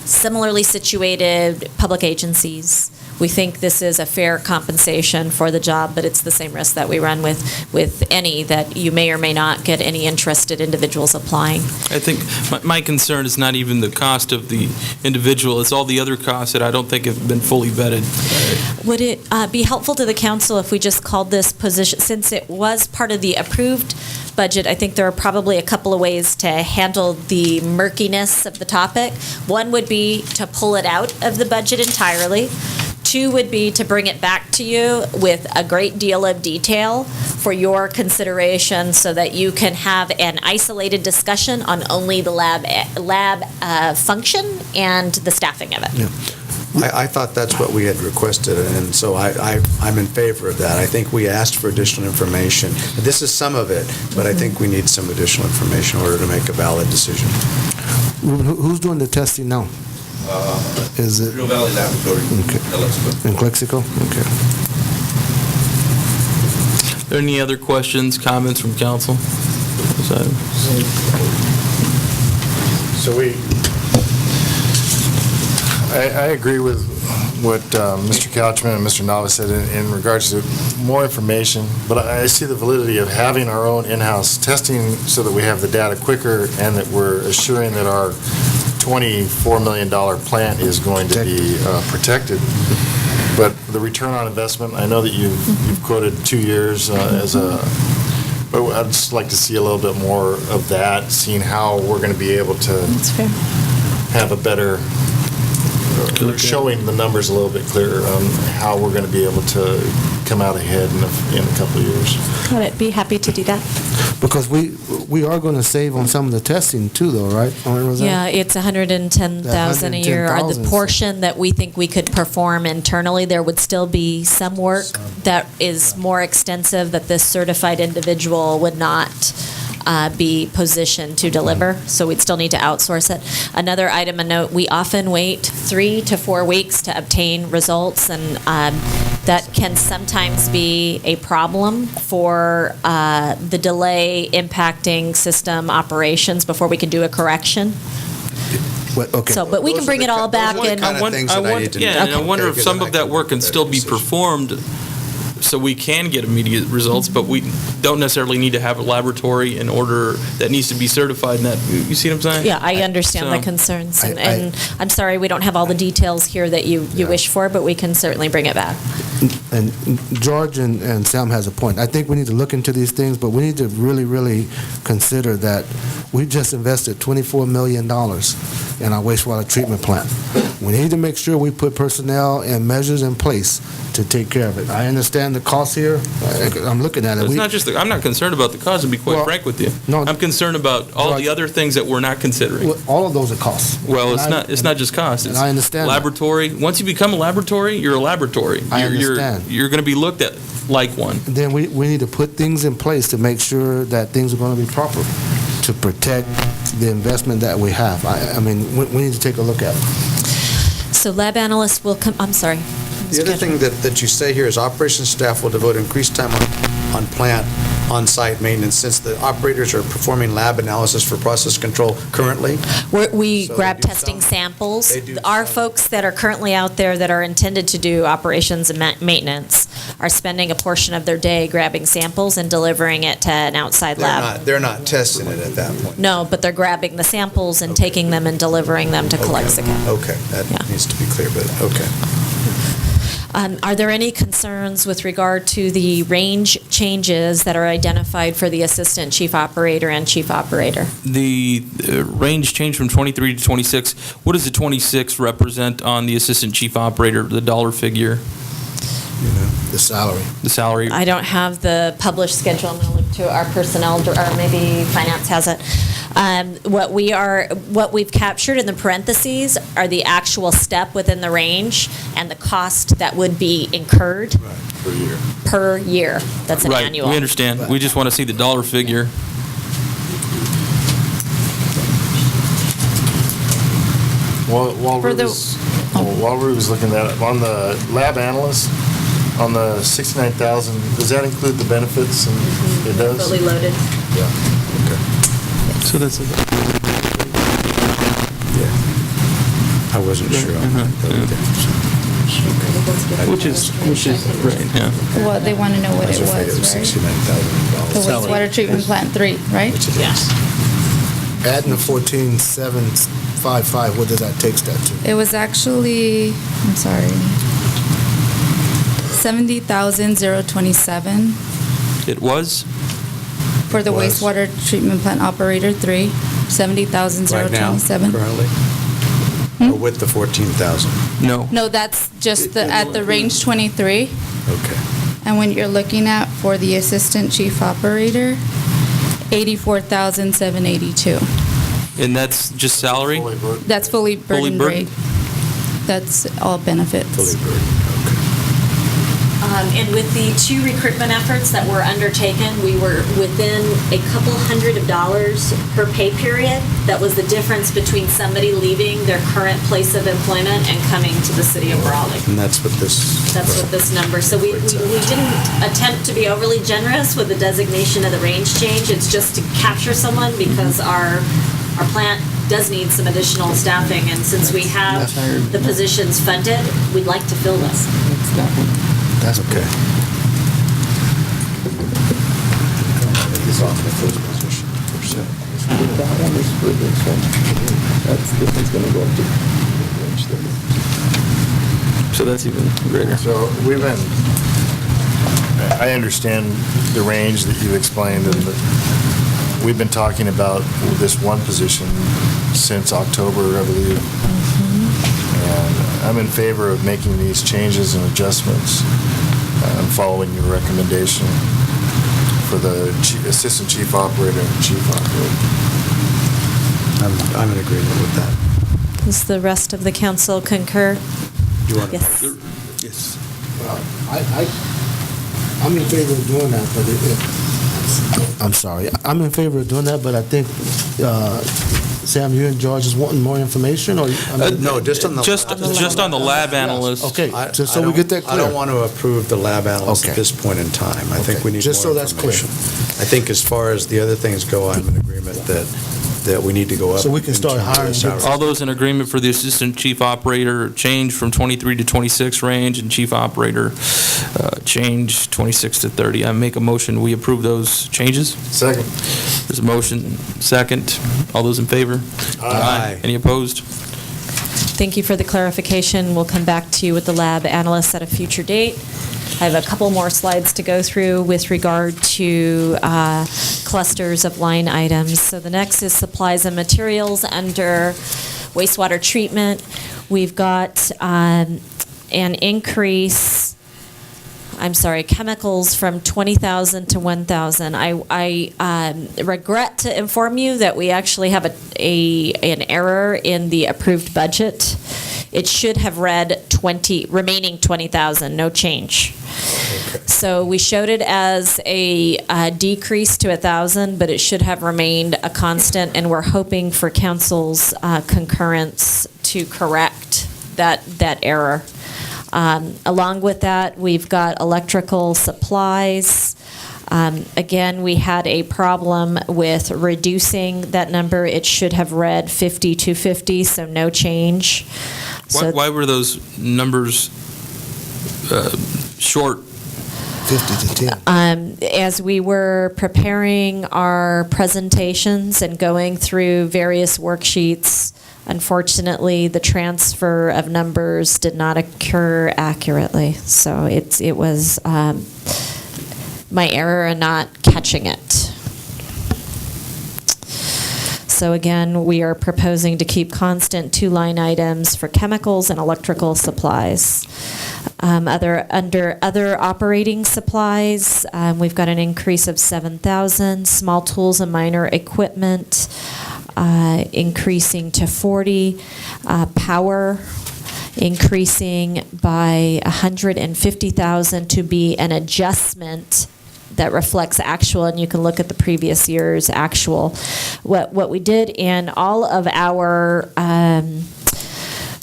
similarly situated public agencies. we think this is a fair compensation for the job, but it's the same risk that we run with any, that you may or may not get any interested individuals applying. I think my concern is not even the cost of the individual, it's all the other costs that I don't think have been fully vetted. Would it be helpful to the council if we just called this position, since it was part of the approved budget? I think there are probably a couple of ways to handle the murkiness of the topic. One would be to pull it out of the budget entirely. Two would be to bring it back to you with a great deal of detail for your consideration so that you can have an isolated discussion on only the lab function and the staffing of it. Yeah. I thought that's what we had requested, and so I'm in favor of that. I think we asked for additional information. This is some of it, but I think we need some additional information in order to make a valid decision. Who's doing the testing now? Is it Rio Valley Laboratory. Okay. In Clexico? Okay. Are there any other questions, comments from council? So I agree with what Mr. Couchman and Mr. Nava said in regards to more information, but I see the validity of having our own in-house testing so that we have the data quicker and that we're assuring that our $24 million plant is going to be protected. But the return on investment, I know that you've quoted 2 years but I'd just like to see a little bit more of that, seeing how we're going to be able to have a better, showing the numbers a little bit clearer on how we're going to be able to come out ahead in a couple of years. Got it. Be happy to do that. Because we are going to save on some of the testing too, though, right? Yeah, it's $110,000 a year, or the portion that we think we could perform internally. There would still be some work that is more extensive that this certified individual would not be positioned to deliver, so we'd still need to outsource it. Another item, a note, we often wait 3 to 4 weeks to obtain results, and that can sometimes be a problem for the delay impacting system operations before we can do a correction. Okay. So, but we can bring it all back and. I wonder if some of that work can still be performed so we can get immediate results, but we don't necessarily need to have a laboratory in order that needs to be certified in that. You see what I'm saying? Yeah, I understand the concerns, and I'm sorry we don't have all the details here that you wish for, but we can certainly bring it back. And George and Sam has a point. I think we need to look into these things, but we need to really, really consider that we just invested $24 million in our wastewater treatment plant. We need to make sure we put personnel and measures in place to take care of it. I understand the cost here. I'm looking at it. It's not just I'm not concerned about the cost, to be quite frank with you. No, I'm concerned about all the other things that we're not considering. Well, all of those are costs. Well, it's not just cost. It's I understand laboratory. Once you become a laboratory, you're a laboratory. I understand. You're going to be looked at like one. Then we need to put things in place to make sure that things are going to be proper to protect the investment that we have. I mean, we need to take a look at it. So lab analysts will come, I'm sorry. The other thing that you say here is operations staff will devote increased time on plant on-site maintenance, since the operators are performing lab analysis for process control currently. We grab testing samples. Our folks that are currently out there that are intended to do operations and maintenance are spending a portion of their day grabbing samples and delivering it to an outside lab. They're not testing it at that point. No, but they're grabbing the samples and taking them and delivering them to Calexico. Okay, that needs to be clear, but okay. Are there any concerns with regard to the range changes that are identified for the assistant chief operator and chief operator? The range changed from 23 to 26. What does the 26 represent on the assistant chief operator, the dollar figure? The salary. The salary. I don't have the published schedule. I'm going to look to our personnel, or maybe finance has it. What we've captured in the parentheses are the actual step within the range and the cost that would be incurred per year. That's an annual. We understand. We just want to see the dollar figure. While Ruby was looking at it, on the lab analyst, on the 69,000, does that include the benefits? And it does? Fully loaded. Yeah. Okay. So that's it. Yeah. I wasn't sure on that. Which is right, yeah. Well, they want to know what it was, right? The wastewater treatment plant 3, right? Adding the 14,755, what does that take that to? It was actually, I'm sorry, 70,027 It was? for the Was. wastewater treatment plant operator 3, Right now, 70,027. currently? Or with the 14,000? No. No, that's just at the range 23. Okay. And when you're looking at for the assistant chief operator, 84,782. And that's just salary? That's fully burdened burdened? rate. That's all benefits. Fully burdened, okay. And with the 2 recruitment efforts that were undertaken, we were within a couple $100 per pay period. That was the difference between somebody leaving their current place of employment and coming to the city of Brawley. And that's what this... That's what this number, so we didn't attempt to be overly generous with the designation of the range change. It's just to capture someone because our plant does need some additional staffing, and since we have the positions funded, we'd like to fill this. That's okay. He's off the first position. That one is for this one. This one's going to go up to range 30. So that's even greater. So we've been, I understand the range that you explained, and we've been talking about this one position since October, I believe. And I'm in favor of making these changes and adjustments. I'm following your recommendation for the assistant chief operator and chief operator. I'm in agreement with that. Does the rest of the council concur? You want to? Yes. Yes. I'm in favor of doing that, but I'm sorry. I'm in favor of doing that, but I think, Sam, you and George is wanting more information, or? No, just on the... Just on the lab analyst. Okay, just so we get that clear. I don't want to approve the lab analyst at this point in time. I think we need more information. Just so that's clear. I think as far as the other things go, I'm in agreement that we need to go up. So we can start in terms of hiring salary. All those in agreement for the assistant chief operator change from 23 to 26 range, and chief operator change 26 to 30. I make a motion, we approve those changes. Second. There's a motion, second. All those in favor? Aye. Any opposed? Thank you for the clarification. We'll come back to you with the lab analysts at a future date. I have a couple more slides to go through with regard to clusters of line items. So the next is supplies and materials under wastewater treatment. We've got an increase, chemicals from 20,000 to 1,000. I regret to inform you that we actually have an error in the approved budget. It should have read remaining 20,000, no change. Okay. So we showed it as a decrease to 1,000, but it should have remained a constant, and we're hoping for council's concurrence to correct that error. Along with that, we've got electrical supplies. Again, we had a problem with reducing that number. It should have read 50 to 50, so no change. Why were those numbers short? 50 to 10. As we were preparing our presentations and going through various worksheets, unfortunately, the transfer of numbers did not occur accurately. So it was my error in not catching it. So again, we are proposing to keep constant 2 line items for chemicals and electrical supplies. Under other operating supplies, we've got an increase of 7,000. Small tools and minor equipment increasing to 40. Power increasing by 150,000 to be an adjustment that reflects actual, and you can look at the previous year's actual. What we did in all of our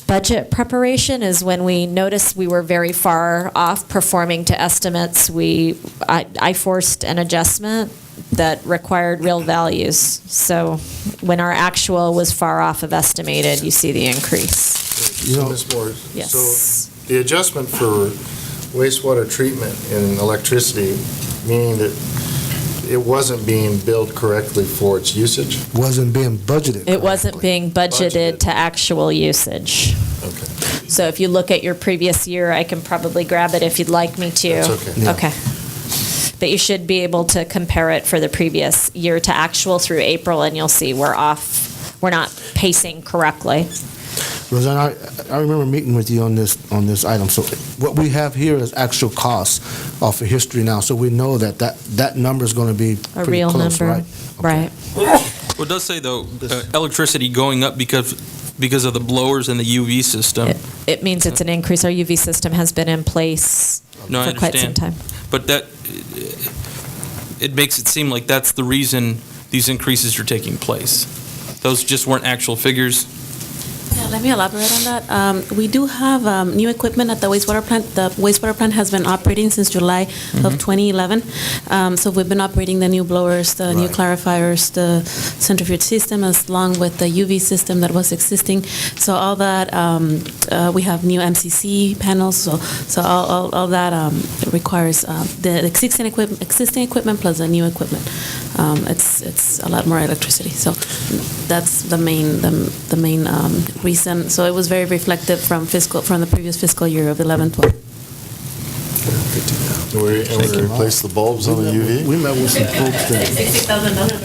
budget preparation is when we noticed we were very far off performing to estimates, I forced an adjustment that required real values. So when our actual was far off of estimated, you see the increase. You know, Ms. Moore, Yes. so the adjustment for wastewater treatment and electricity, meaning that it wasn't being billed correctly for its usage? Wasn't being budgeted. It wasn't being budgeted to actual usage. Okay. So if you look at your previous year, I can probably grab it if you'd like me to. That's okay. Yeah. Okay. But you should be able to compare it for the previous year to actual through April, and you'll see we're off, we're not pacing correctly. Roseanne, I remember meeting with you on this item. So what we have here is actual costs off of history now. So we know that number is going to be A pretty real close, number. right? Right. Well, it does say, though, electricity going up because of the blowers and the UV system. It means it's an increase. Our UV system has been in place No, I for quite some understand. time. But it makes it seem like that's the reason these increases are taking place. Those just weren't actual figures. Yeah, let me elaborate on that. We do have new equipment at the wastewater plant. The wastewater plant has been operating since July of 2011. So we've been operating the new blowers, the new clarifiers, the centrifuge system, along with the UV system that was existing. So all that, we have new MCC panels. So all that requires the existing equipment plus the new equipment. It's a lot more electricity. So that's the main reason. So it was very reflective from the previous fiscal year of 11-12. We replaced the bulbs on the UV? We met with some folks that...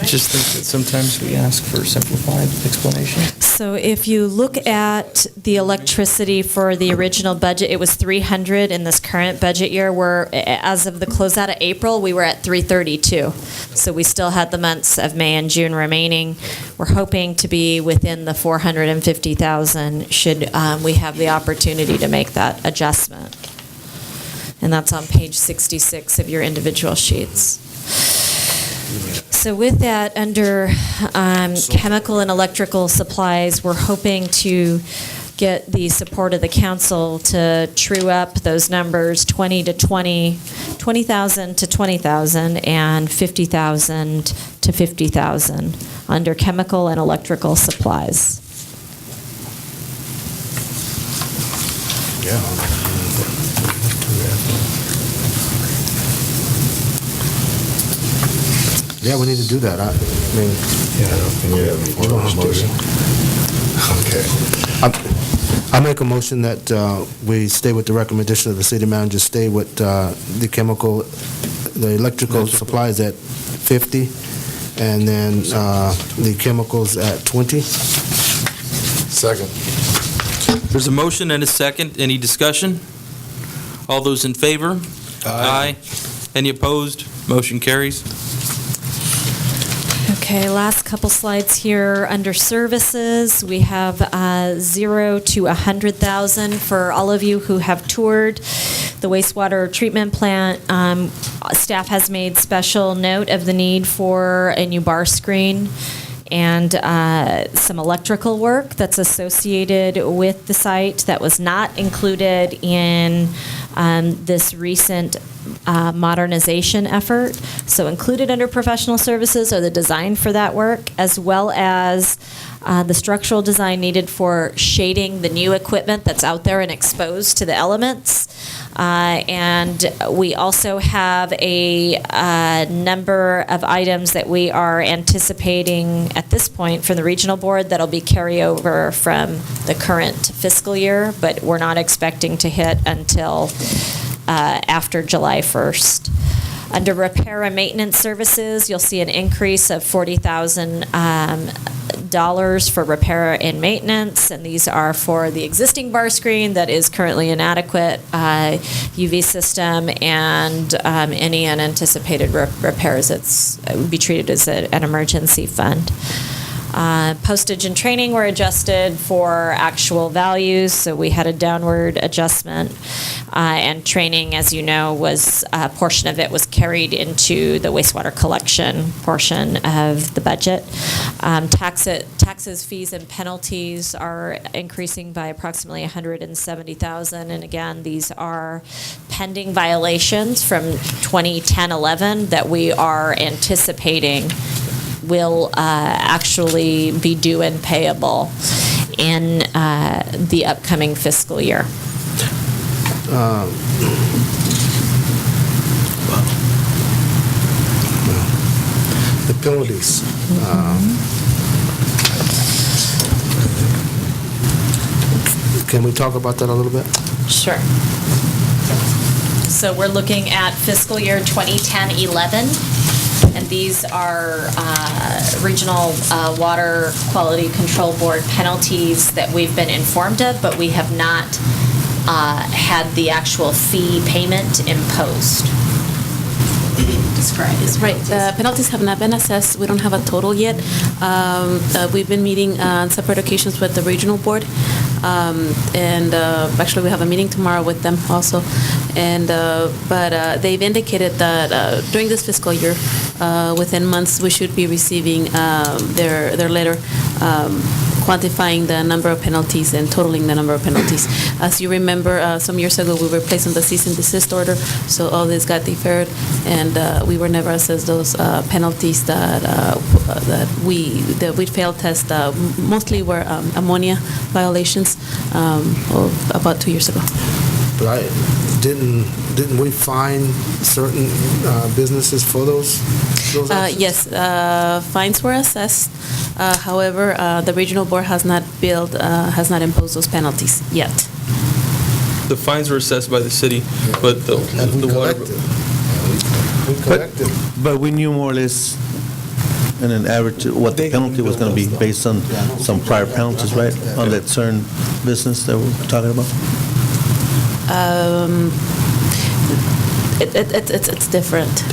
I just think that sometimes we ask for simplified explanation. So if you look at the electricity for the original budget, it was 300 in this current budget year. As of the closeout of April, we were at 332. So we still had the months of May and June remaining. We're hoping to be within the 450,000 should we have the opportunity to make that adjustment. And that's on page 66 of your individual sheets. So with that, under chemical and electrical supplies, we're hoping to get the support of the council to true up those numbers 20,000 to 20,000, and 50,000 to 50,000 under chemical and electrical supplies. Yeah, we need to do that. I mean, You don't have motion. Okay. I make a motion that we stay with the recommendation of the city manager, stay with the chemical, the electrical supplies at 50, and then the chemicals at 20. Second. There's a motion and a second. Any discussion? All those in favor? Aye. Any opposed? Motion carries. Okay, last couple slides here. Under services, we have 0 to 100,000 for all of you who have toured the wastewater treatment plant. Staff has made special note of the need for a new bar screen and some electrical work that's associated with the site that was not included in this recent modernization effort. So included under professional services are the design for that work, as well as the structural design needed for shading the new equipment that's out there and exposed to the elements. And we also have a number of items that we are anticipating at this point from the regional board that'll be carryover from the current fiscal year, but we're not expecting to hit until after July 1st. Under repair and maintenance services, you'll see an increase of $40,000 for repair and maintenance, and these are for the existing bar screen that is currently inadequate, UV system, and any unanticipated repairs. It would be treated as an emergency fund. Postage and training were adjusted for actual values, so we had a downward adjustment. And training, as you know, was a portion of it was carried into the wastewater collection portion of the budget. Taxes, fees, and penalties are increasing by approximately $170,000. And again, these are pending violations from 2010-11 that we are anticipating will actually be due and payable in the upcoming fiscal year. The penalties. Can we talk about that a little bit? Sure. So we're looking at fiscal year 2010-11, and these are Regional Water Quality Control Board penalties that we've been informed of, but we have not had the actual fee payment imposed. Describe this. Right, the penalties have not been assessed. We don't have a total yet. We've been meeting on separate occasions with the regional board. And actually, we have a meeting tomorrow with them also. And but they've indicated that during this fiscal year, within months, we should be receiving their letter quantifying the number of penalties and totaling the number of penalties. As you remember, some years ago, we were placed on the cease and desist order, so all this got deferred, and we were never assessed those penalties that we failed test. Mostly were ammonia violations of about 2 years ago. Right. Didn't we fine certain businesses for those actions? Yes, fines were assessed. However, the regional board has not imposed those penalties yet. The fines were assessed by the city, but the water... We collected. But we knew more or less in an average what the penalty was going to be based on some prior penalties, right? On that certain business that we're talking about? It's different.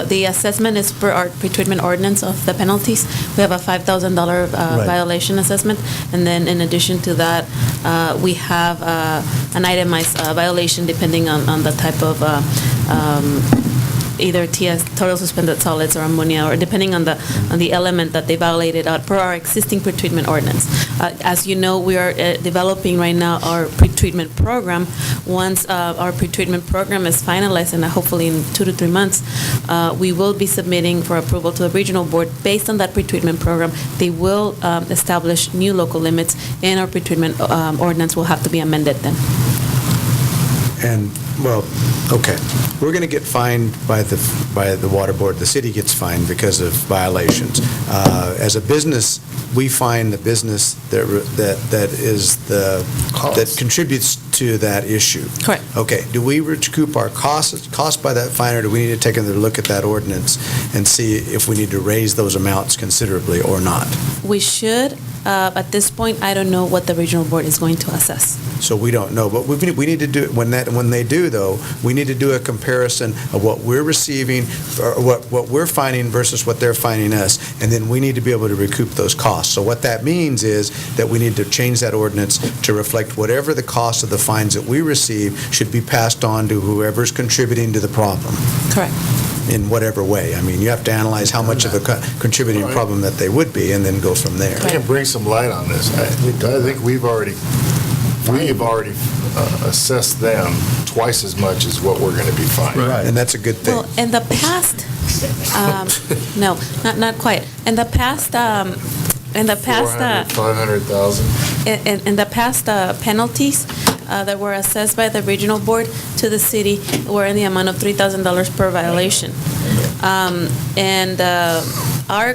The assessment is per our pretreatment ordinance of the penalties. We have a $5,000 violation assessment, and then in addition to that, we have an itemized violation depending on the type of either TS, total suspended solids, or ammonia, or depending on the element that they violated per our existing pretreatment ordinance. As you know, we are developing right now our pretreatment program. Once our pretreatment program is finalized, and hopefully in 2 to 3 months, we will be submitting for approval to the regional board. Based on that pretreatment program, they will establish new local limits, and our pretreatment ordinance will have to be amended then. And, well, okay, we're going to get fined by the water board. The city gets fined because of violations. As a business, we fine the business that contributes to that issue. Correct. Okay, do we recoup our cost by that fine, or do we need to take another look at that ordinance and see if we need to raise those amounts considerably or not? We should. At this point, I don't know what the regional board is going to assess. So we don't know, but we need to do, when they do, though, we need to do a comparison of what we're receiving, or what we're fining versus what they're fining us, and then we need to be able to recoup those costs. So what that means is that we need to change that ordinance to reflect whatever the cost of the fines that we receive should be passed on to whoever's contributing to the problem. Correct. In whatever way. I mean, you have to analyze how much of a contributing problem that they would be, and then go from there. I can bring some light on this. I think we've already assessed them twice as much as what we're going to be fined. Right, and that's a good thing. Well, in the past, no, not quite. In the past, 500,000. In the past, penalties that were assessed by the regional board to the city were in the amount of $3,000 per violation. And our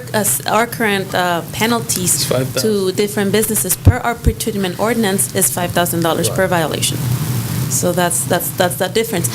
current penalties to different businesses per our pretreatment ordinance is $5,000 per violation. So that's the difference.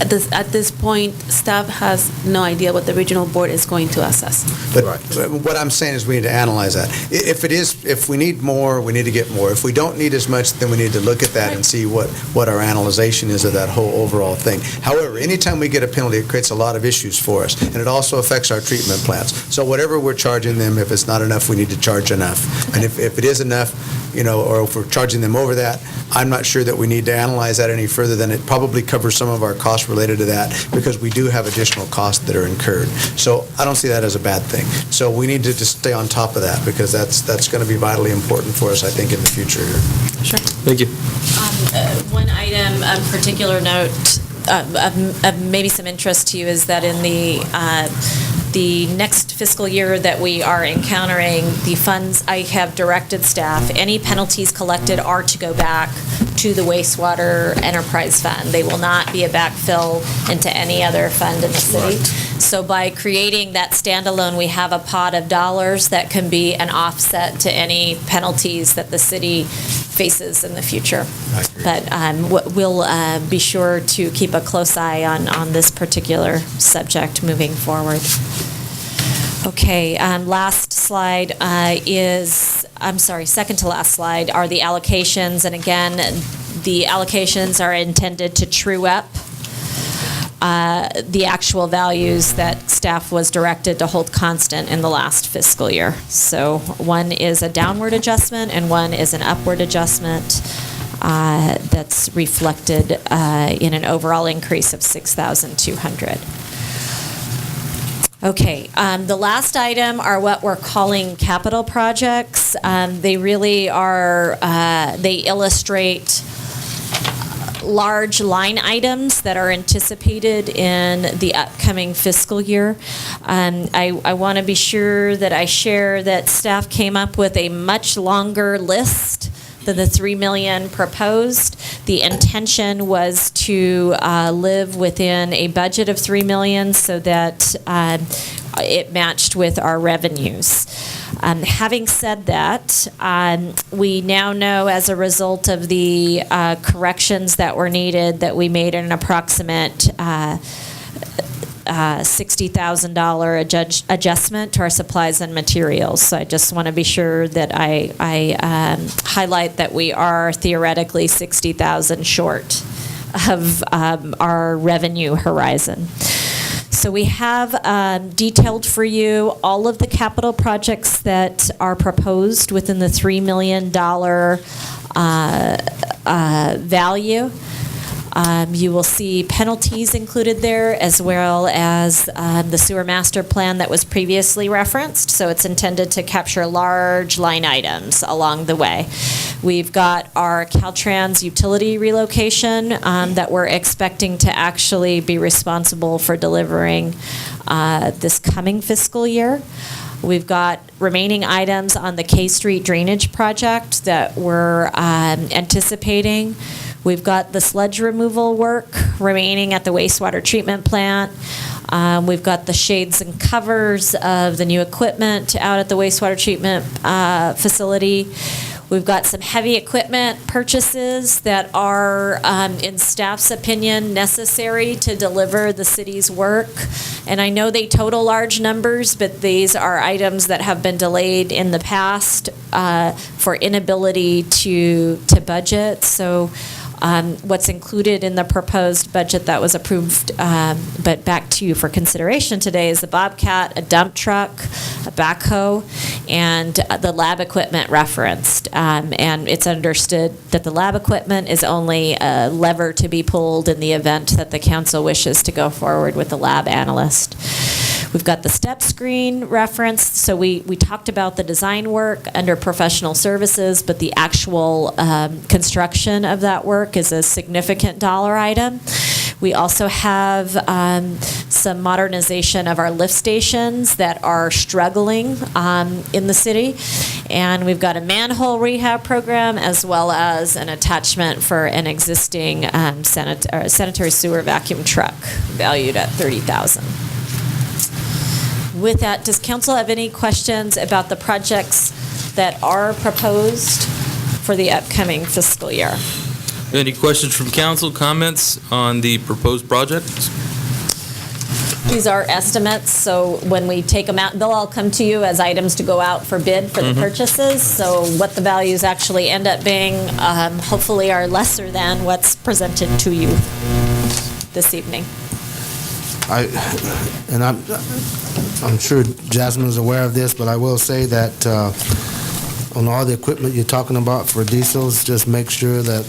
At this point, staff has no idea what the regional board is going to assess. But what I'm saying is we need to analyze that. If we need more, we need to get more. If we don't need as much, then we need to look at that and see what our analyzation is of that whole overall thing. However, anytime we get a penalty, it creates a lot of issues for us, and it also affects our treatment plants. So whatever we're charging them, if it's not enough, we need to charge enough. And if it is enough, or if we're charging them over that, I'm not sure that we need to analyze that any further than it probably covers some of our costs related to that, because we do have additional costs that are incurred. So I don't see that as a bad thing. So we need to just stay on top of that, because that's going to be vitally important for us, I think, in the future here. Sure. Thank you. One item of particular note of maybe some interest to you is that in the the next fiscal year that we are encountering, the funds, I have directed staff, any penalties collected are to go back to the wastewater enterprise fund. They will not be a backfill into any other fund in the city. So by creating that standalone, we have a pot of dollars that can be an offset to any penalties that the city faces in the future. But we'll be sure to keep a close eye on this particular subject moving forward. Okay, last slide second to last slide are the allocations. And again, the allocations are intended to true up the actual values that staff was directed to hold constant in the last fiscal year. So one is a downward adjustment and one is an upward adjustment that's reflected in an overall increase of $6,200. Okay, the last item are what we're calling capital projects. They really are, they illustrate large line items that are anticipated in the upcoming fiscal year. I want to be sure that I share that staff came up with a much longer list than the $3 million proposed. The intention was to live within a budget of $3 million so that it matched with our revenues. Having said that, we now know as a result of the corrections that were needed that we made an approximate $60,000 adjustment to our supplies and materials. So I just want to be sure that I highlight that we are theoretically $60,000 short of our revenue horizon. So we have detailed for you all of the capital projects that are proposed within the $3 million value. You will see penalties included there, as well as the sewer master plan that was previously referenced. So it's intended to capture large line items along the way. We've got our Caltrans utility relocation that we're expecting to actually be responsible for delivering this coming fiscal year. We've got remaining items on the K Street drainage project that we're anticipating. We've got the sludge removal work remaining at the wastewater treatment plant. We've got the shades and covers of the new equipment out at the wastewater treatment facility. We've got some heavy equipment purchases that are, in staff's opinion, necessary to deliver the city's work. And I know they total large numbers, but these are items that have been delayed in the past for inability to budget. So what's included in the proposed budget that was approved, but back to you for consideration today, is the Bobcat, a dump truck, a backhoe, and the lab equipment referenced. And it's understood that the lab equipment is only a lever to be pulled in the event that the council wishes to go forward with the lab analyst. We've got the step screen referenced. So we talked about the design work under professional services, but the actual construction of that work is a significant dollar item. We also have some modernization of our lift stations that are struggling in the city. And we've got a manhole rehab program as well as an attachment for an existing sanitary sewer vacuum truck valued at $30,000. With that, does council have any questions about the projects that are proposed for the upcoming fiscal year? Any questions from council, comments on the proposed projects? These are estimates, so when we take them out, they'll all come to you as items to go out for bid for the purchases. So what the values actually end up being, hopefully are lesser than what's presented to you this evening. I'm sure Jasmine is aware of this, but I will say that on all the equipment you're talking about for diesels, just make sure that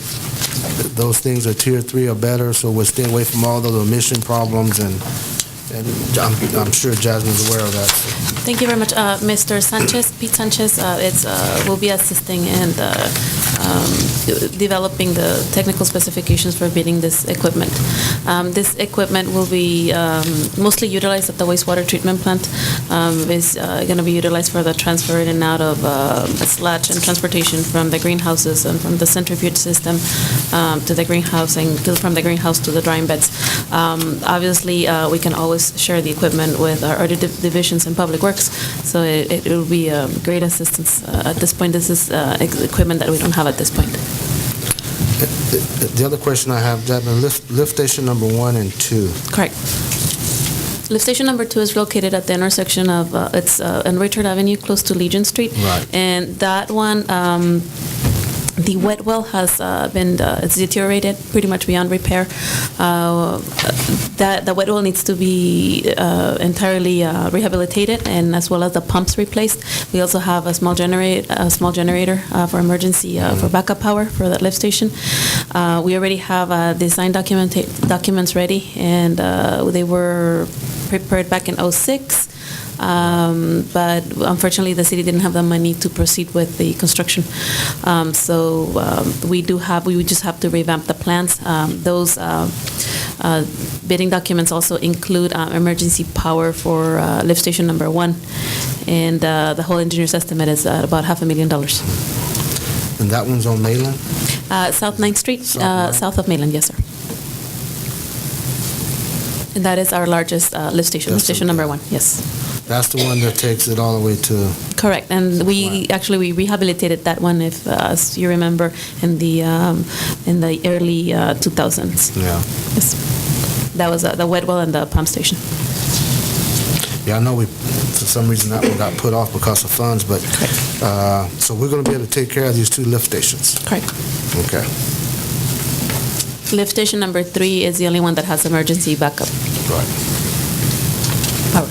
those things are Tier 3 or better, so we'll stay away from all those emission problems, and I'm sure Jasmine's aware of that. Thank you very much, Mr. Sanchez. Pete Sanchez will be assisting in the developing the technical specifications for bidding this equipment. This equipment will be mostly utilized at the wastewater treatment plant. Is going to be utilized for the transfer in and out of sludge and transportation from the greenhouses and from the centrifuge system to the greenhouse and from the greenhouse to the drying beds. Obviously, we can always share the equipment with our other divisions in Public Works, so it will be a great assistance. At this point, this is equipment that we don't have at this point. The other question I have, Jasmine, lift station number 1 and 2. Correct. Lift station number 2 is located at the intersection of, it's on Richard Avenue, close to Legion Street. Right. And that one, the wet well has been it's deteriorated pretty much beyond repair. That the wet well needs to be entirely rehabilitated, and as well as the pumps replaced. We also have a small generator for emergency for backup power for that lift station. We already have design documents ready, and they were prepared back in 2006. But unfortunately, the city didn't have the money to proceed with the construction. We just have to revamp the plans. Those bidding documents also include emergency power for lift station number 1, and the whole engineer's estimate is about $500,000. And that one's on Mainland? South 9th Street, south of Mainland, yes, sir. And that is our largest lift station, lift station number 1, yes. That's the one that takes it all the way to... Correct, and we rehabilitated that one, if as you remember, in the early 2000s. Yeah. Yes, that was the wet well and the pump station. Yeah, I know for some reason that one got put off because of funds, but so we're going to be able to take care of these 2 lift stations. Correct. Okay. Lift station number 3 is the only one that has emergency backup. Right. Power.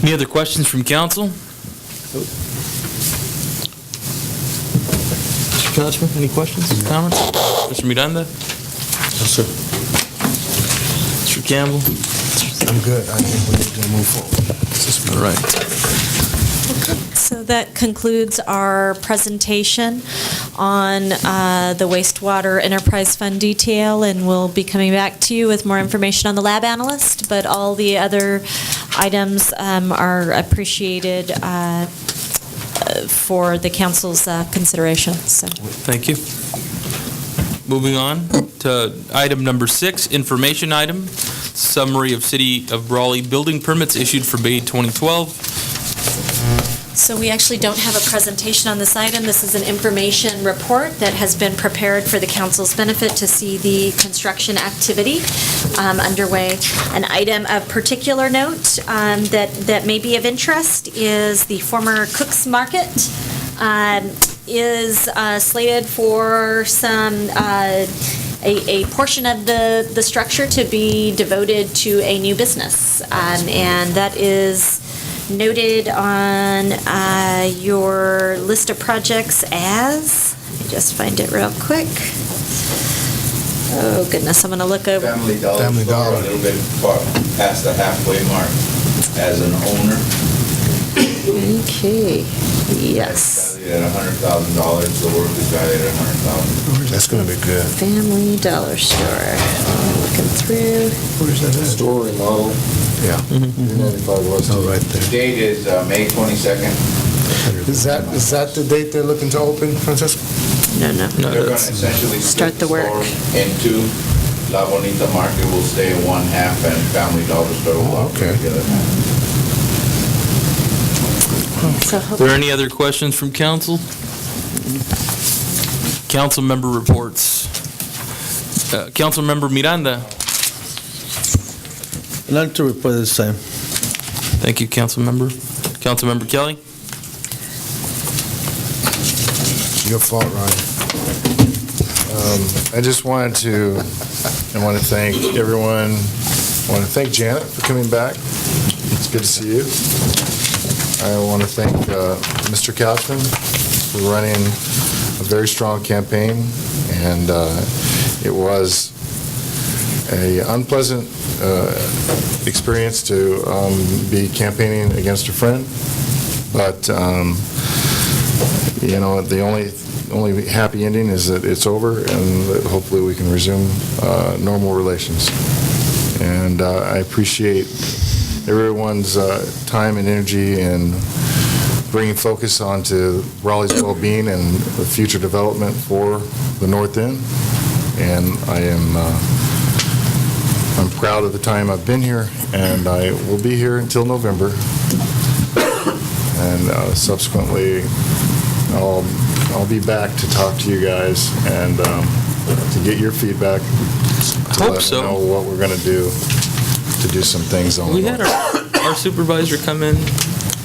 Any other questions from council? Mr. Couchman, any questions, comments? Mr. Miranda? Yes, sir. Mr. Campbell? I'm good. I think we need to move forward. All right. So that concludes our presentation on the wastewater enterprise fund detail, and we'll be coming back to you with more information on the lab analyst, but all the other items are appreciated for the council's consideration. So. Thank you. Moving on to item number 6, information item, summary of City of Brawley building permits issued for May 2012. So we actually don't have a presentation on this item. This is an information report that has been prepared for the council's benefit to see the construction activity underway. An item of particular note that may be of interest is the former Cook's Market is slated for some a portion of the structure to be devoted to a new business, and that is noted on your list of projects as, let me just find it real quick. Oh goodness, I'm going to look over. Family Dollar store, a little bit past the halfway mark as an owner. Okay, yes. Valued at $100,000, the work is valued at $100,000. That's going to be good. Family Dollar Store. I'm looking through. Where's that at? Store remodel. Yeah. 95 West. Oh, right there. The date is May 22nd. Is that the date they're looking to open, Francisco? No. They're going to essentially Start the work. store into La Bonita Market will stay in one half, and Family Dollar Store will operate the other half. Are there any other questions from council? Council member reports. Council member Miranda. None to report this time. Thank you, council member. Council member Kelly. Your fault, Ryan. I just wanted to thank everyone. I want to thank Janet for coming back. It's good to see you. I want to thank Mr. Couchman for running a very strong campaign, and it was an unpleasant experience to be campaigning against a friend, but the only only happy ending is that it's over and that hopefully we can resume normal relations. And I appreciate everyone's time and energy in bringing focus onto Brawley's well-being and the future development for the North End. And I'm proud of the time I've been here, and I will be here until November. And subsequently, I'll be back to talk to you guys and to get your feedback. To Hope let so. me know what we're going to do some things on. We had our supervisor come in.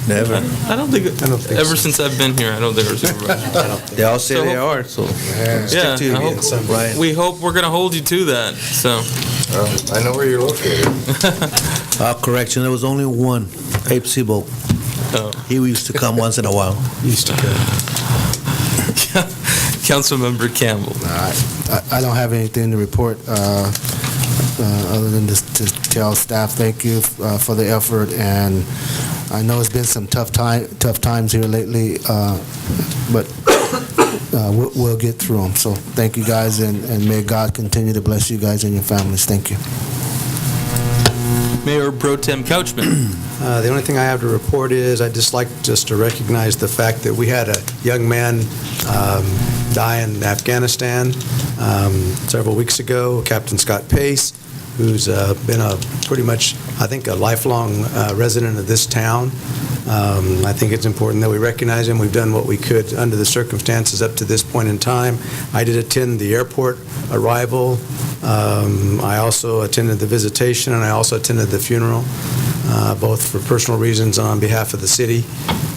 Never. I don't think ever since I've been here, I don't think our supervisor. They all say So they hope- are, so Yeah, stick to I it. Right. we hope we're going to hold you to that. So I know where you're located. Correction, there was only one, Abe Seabolt. Oh. He used to come once in a while. Used to go. Councilmember Campbell. I don't have anything to report other than just to tell staff thank you for the effort, and I know it's been some tough times here lately, but we'll get through them. So thank you guys, and may God continue to bless you guys and your families. Thank you. Mayor Pro Tem Couchman. The only thing I have to report is I'd just like to recognize the fact that we had a young man die in Afghanistan several weeks ago, Captain Scott Pace, who's been pretty much, I think, a lifelong resident of this town. I think it's important that we recognize him. We've done what we could under the circumstances up to this point in time. I did attend the airport arrival. I also attended the visitation, and I also attended the funeral, both for personal reasons on behalf of the city.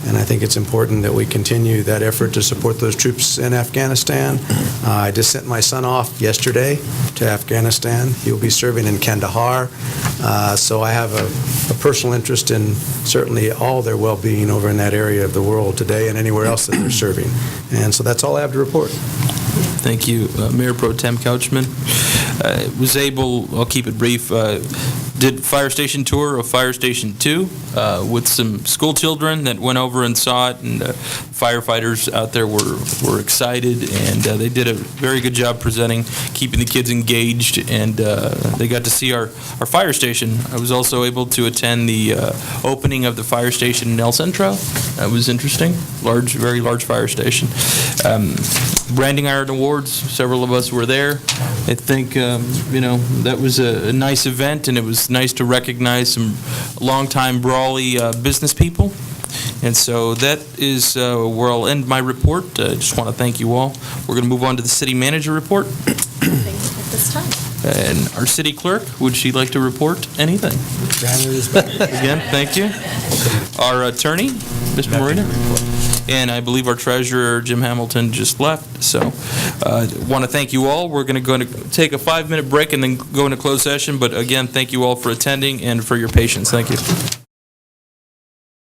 And I think it's important that we continue that effort to support those troops in Afghanistan. I just sent my son off yesterday to Afghanistan. He'll be serving in Kandahar. So I have a personal interest in certainly all their well-being over in that area of the world today and anywhere else that they're serving. And so that's all I have to report. Thank you, Mayor Pro Tem Couchman. Was able, I'll keep it brief, did fire station tour of Fire Station 2 with some school children that went over and saw it, and firefighters out there were excited, and they did a very good job presenting, keeping the kids engaged, and they got to see our fire station. I was also able to attend the opening of the fire station in El Centro. That was interesting. Very large fire station. Branding Iron Awards, several of us were there. I think, that was a nice event, and it was nice to recognize some longtime Brawley business people. And so that is where I'll end my report. I just want to thank you all. We're going to move on to the city manager report. At this time. And our city clerk, would she like to report anything? Again, thank you. Our attorney, Mr. Moreno. And I believe our treasurer, Jim Hamilton, just left. So I want to thank you all. We're going to take a 5-minute break and then go into closed session. But again, thank you all for attending and for your patience. Thank you.